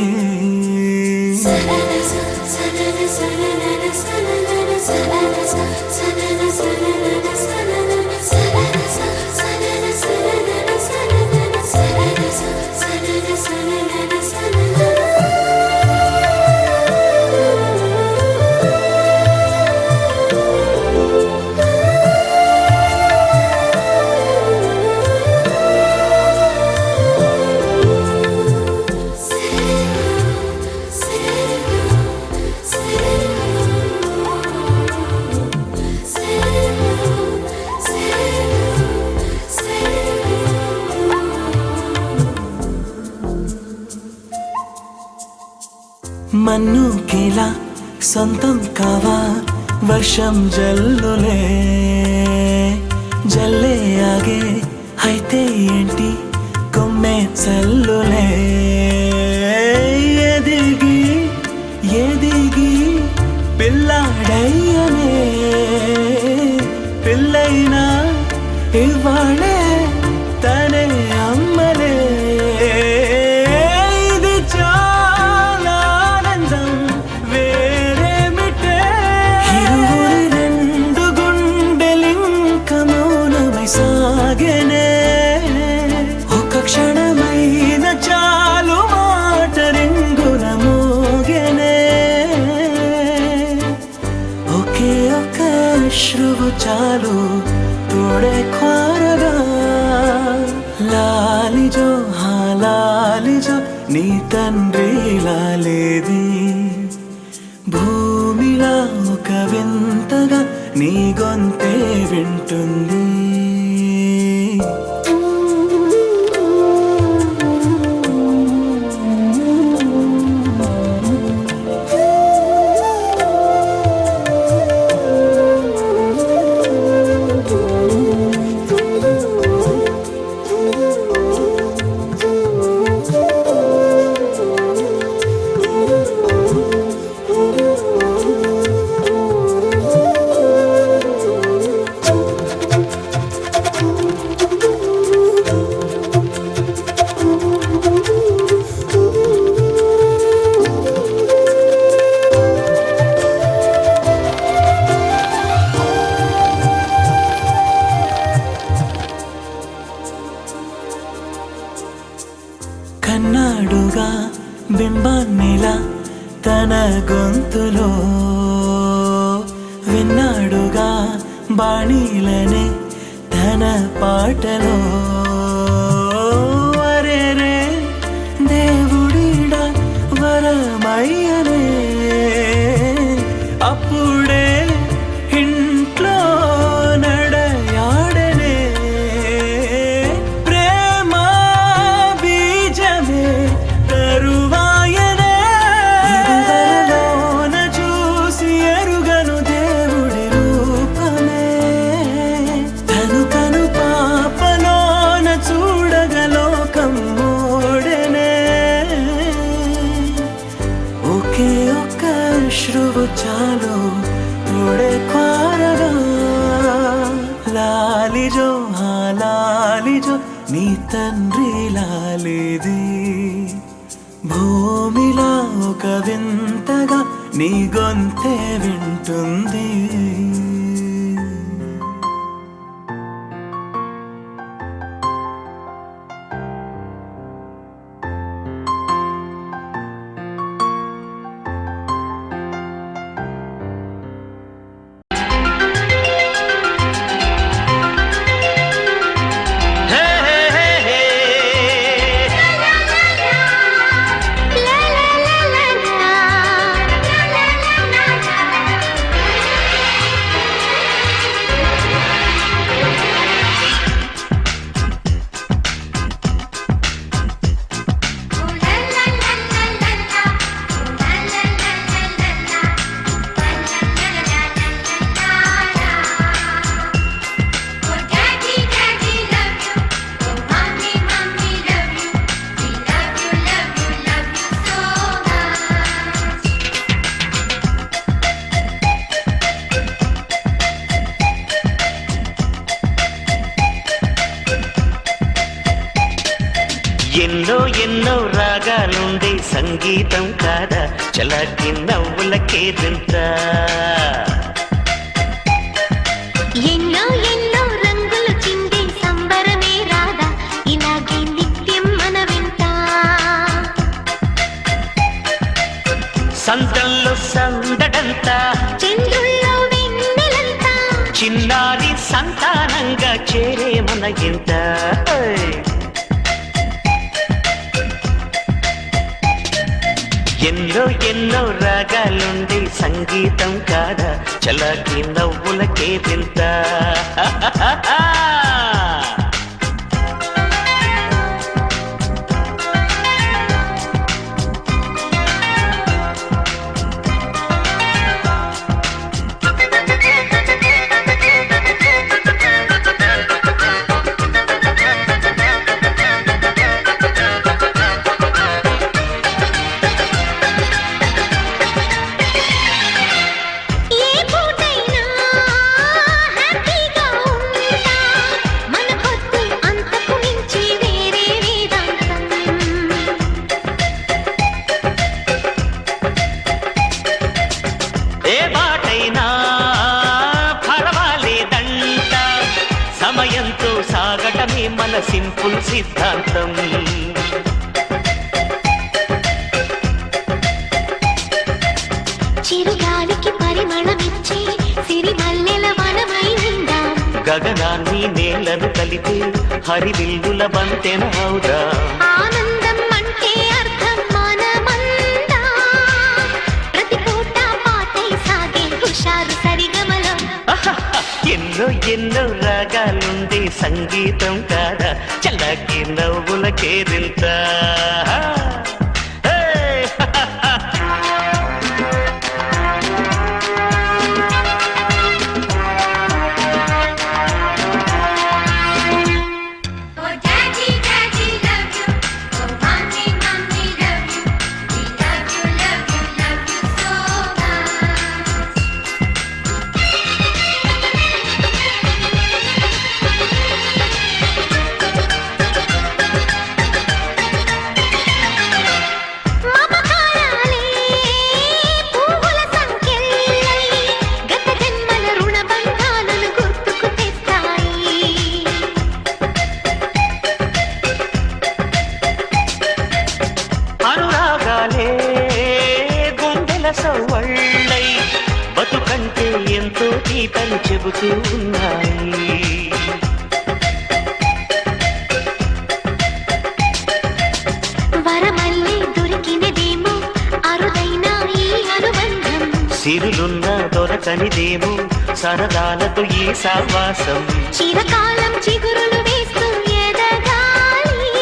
మన్నుకిలా సొంతం కావా వర్షం జల్లులే జల్లే ఆగే అయితే ఏంటి కొమ్మే చల్లులే ఎదిగి ఎదిగి పిల్లాడయ్యనే పిల్లైనా ఇవాళే తనే అమ్మలే ఇది చాలా ఆనందం వేరేమిటే ఇరువురి రెండు గుండెలింక మౌనమై సాగెనే ఒక క్షణమైన చాలు మాట రింగున మోగెనే ఒకే ఒక అశ్రువు చాలు తోడే కోరగా లాలిజో లాలిజో నీ తండ్రి లాలేది భూమిలా ఒక వింతగా నీ గొంతే వింటుంది కన్నాడుగా బింబాన్నిలా తన గొంతులో విన్నాడుగా బాణీలనే తన పాటలో వరేరే దేవుడిడా వరమయ్యనే అప్పుడే ఇంట్లో నడయాడనే ప్రేమ బీజమే తరువాయనే ఇరువరలోన చూసి ఎరుగను దేవుడి రూపమే తను కను పాపలోన చూడగలోకం మోడెనే ఒకే ఒక్క అశ్రువు చాలు తోడే కోరగా లాలిజో లాలిజో నీ తండ్రి లాలేది భూమిలా ఒక వింతగా నీ గొంతే వింటుంది ఎన్నో ఎన్నో రాగాలుండే సంగీతం కాదా చలాకి నవ్వులకేదంత ఎన్నో ఎన్నో రంగులు చిందే సంబరమే రాదా ఇలాగే నిత్యం మన వెంట సంతంలో సందడంతా చంద్రుల్లో వెన్నెలంతా చిన్నారి సంతానంగా చేరే మన ఇంత ఎన్నో ఎన్నో రాగాలుండే సంగీతం కాదా చలాకి నవ్వులకే వింత సమయంతో సాగటమే మన సింపుల్ సిద్ధాంతం చిరుగాలికి పరిమళమిచ్చే సిరిమల్లెల వనమై ఉందాం గగనాన్ని నేలను కలిపి హరివిల్లుల బంతెన అవుదా ఆనందం అంటే అర్థం మనమందా ప్రతి పూట పాటై సాగే హుషారు సరిగమలో ఎన్నో ఎన్నో రాగాలుండే సంగీతం కాదా చల్లకి నవ్వులకేదింత సవ్వళ్ళై బతుకంటే ఎంతో తీపని చెబుతూ ఉన్నాయి వరమల్లి దొరికినదేమో అరుదైన ఈ అనుబంధం సిరులున్న దొరకనిదేమో సరదాలతో ఈ సావాసం చిరకాలం చిగురులు వేస్తూ ఎదగాలి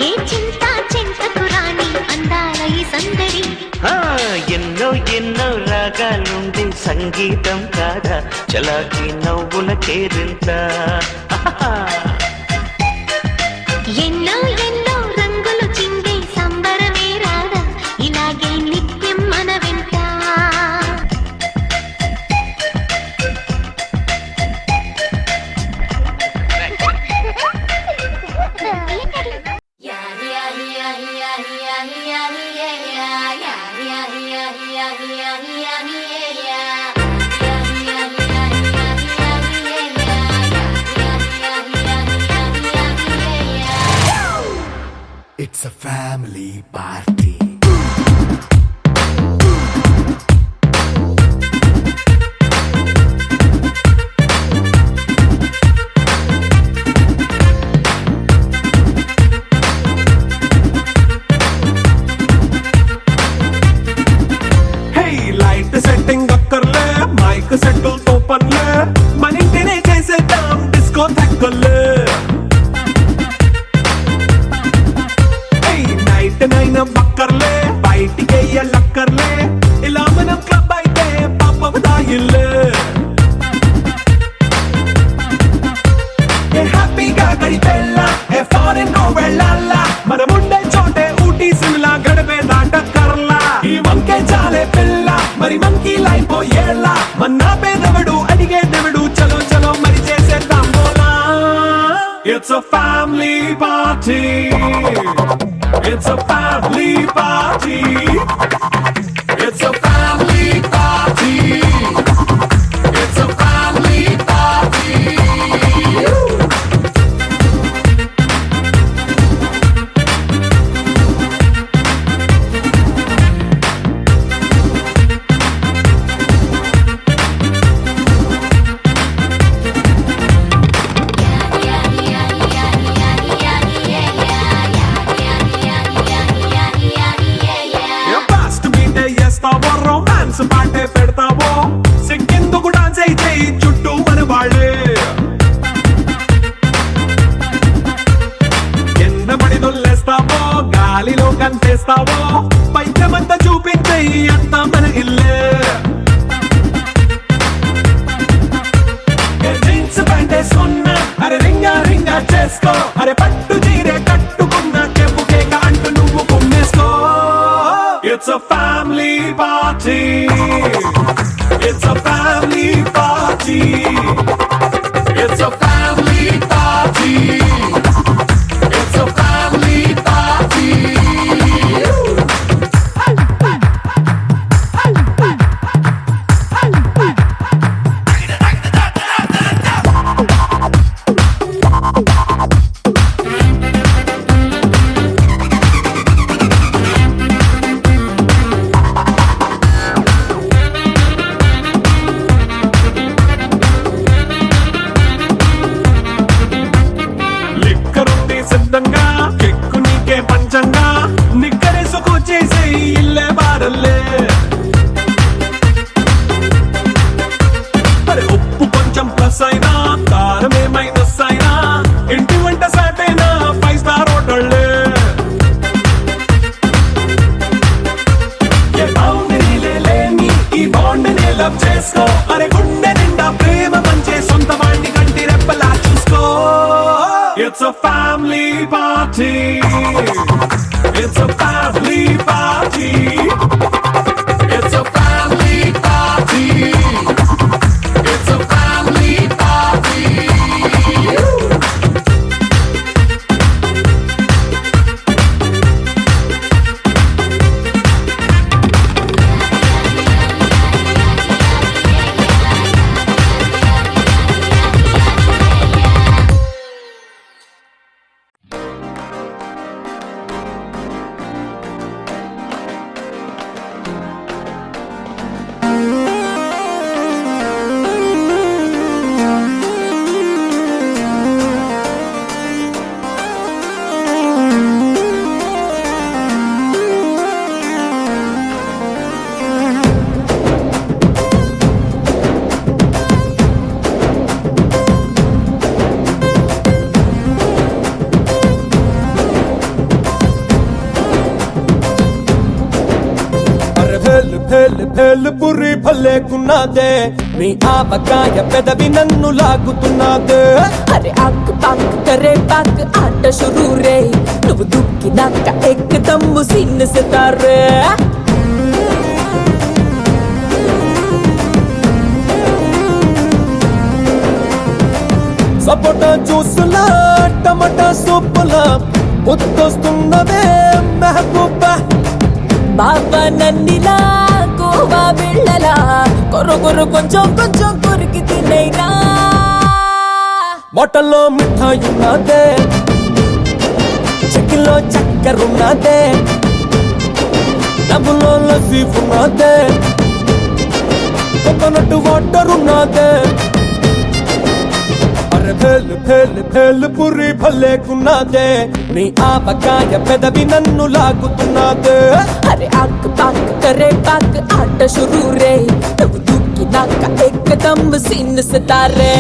ఏ చింత చింతకు రాని అందాల ఈ సందడి ఎన్నో ఎన్నో రాగాలుండే సంగీతం కాదా చలాకి నవ్వులకేదింత ఎన్నో ఎన్నో రంగులు చిందే సంబరమే రాదా ఇలాగే నిత్యం మన వెంట It's a family party. Hey, light setting అక్కర్లే మైక్ సెట్టుల్ తో పనులే మన ఇంటినే చేసేద్దాం డిస్కో థక్కర్లే నైట్ నైన్ బక్కర్లే బయటికి లక్కర్లే ఇలా మనం క్లబ్ అయితే పాప దాయిల్లే హ్యాపీగా గడిపెళ్ళ ఏ ఫారెన్ నో వెళ్ళాల మనం ఉండే చోటే ఊటీ సిమ్లా గడిపే దాటక్కర్లా ఈ వంకే చాలే పిల్ల మరి మంకీ లైఫ్ ఏళ్ళ మన్నా పేదవడు అడిగే దేవుడు చలో చలో మరి చేసేద్దాం బోలా It's a family party. It's a family party. It's a family party. It's a family party. Fast మీటే చేస్తావో రొమాన్స్ పాటే పెడతావో సిగ్గెందుకు డాన్స్ అయితే చుట్టూ మన వాళ్ళే కింద పడి దొల్లేస్తావో గాలిలో కంటేస్తావో పైకమంతా చూపించే అంతా మన ఇల్లే జీన్స్ ప్యాంట్ వేసుకున్నా అరే రింగా రింగా చేసుకో అరే పట్టు చీరే కట్టుకున్న చెప్పు కేక అంటూ నువ్వు కుమ్మేసుకో It's a family party. It's a family party. It's a family party. It's a family party. లిక్కరుంది సిద్ధంగా కెక్కు నీకే పంచంగా నిక్కరేసుకు చేసే ఇల్లే బారల్లే అరే ఉప్పు కొంచెం ప్లస్ అయినా కారమే మైనస్ అయినా ఇంటి వంట సాటైనా 5 స్టార్ హోటళ్ళే ఏ బౌండరీ లేని ఈ బాండ్ని లవ్ చేసుకో అరే గుండె నిండా ప్రేమ పంచే సొంత వాణ్ణి కంటి రెప్పలా చూసుకో It's a family party. It's a family party. It's a family party. It's a family party. భేలు పురి భలేకున్నదే నీ ఆవకాయ పెదవి నన్ను లాగుతున్నదే అరే ఆక్ పాక్ కరే పాక్ ఆట షురూ రే నువ్వు దుక్కినాక ఎక్కదమ్ము సీన్ సితారే సపోటా జ్యూసులా టమాటా సూపులా ముద్దొస్తున్నదే మెహబూబా బాబా నన్నిలా కోవా బిళ్ళలా కొరకొరు కొంచెం కొంచెం కొరికి తినైనా మొట్టలో మిఠాయి ఉన్నదే చెక్కిలో చక్కెరున్నదే డబ్బులో లస్సీ ఉన్నదే కోకోనట్ వాటర్ ఉన్నదే అరే భేలు పురి భలేకున్నదే నీ ఆవకాయ పెదవి నన్ను లాగుతున్నదే అరే ఆక్ పాక్ కరే పాక్ ఆట షురూ రే నువ్వు దుక్కినాక ఎక్కదమ్ము సీన్ సితారే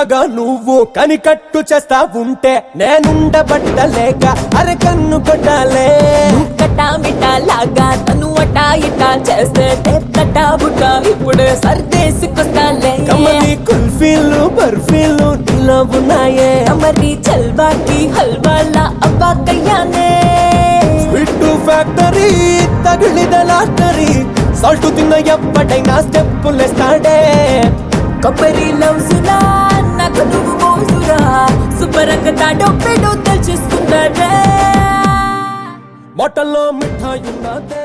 లాగా నువ్వు కనికట్టు చేస్తా ఉంటే నేనుండబట్టలేక అరే కన్ను కొట్టాలే కటా మిటా లాగా తను అటా ఇటా చేస్తే తట్టా బుట్ట ఇప్పుడు సర్దేసుకొస్తాలే కమ్మని కుల్ఫీలు బర్ఫీలు నీలో ఉన్నాయే మరి చల్వాకి హల్వాలా అబ్బాకయ్యానే స్వీట్ ఫ్యాక్టరీ తగిలిద లాటరీ సాల్ట్ తిన్న ఎప్పటైనా స్టెప్పులేస్తాడే కొబ్బరి లవ్సులా నాకు నువ్వు మోసురా శుభ్రంగా తాడో పెడో తెలుసుకుంటాడే మొట్టల్లో మిఠాయి ఉన్నదే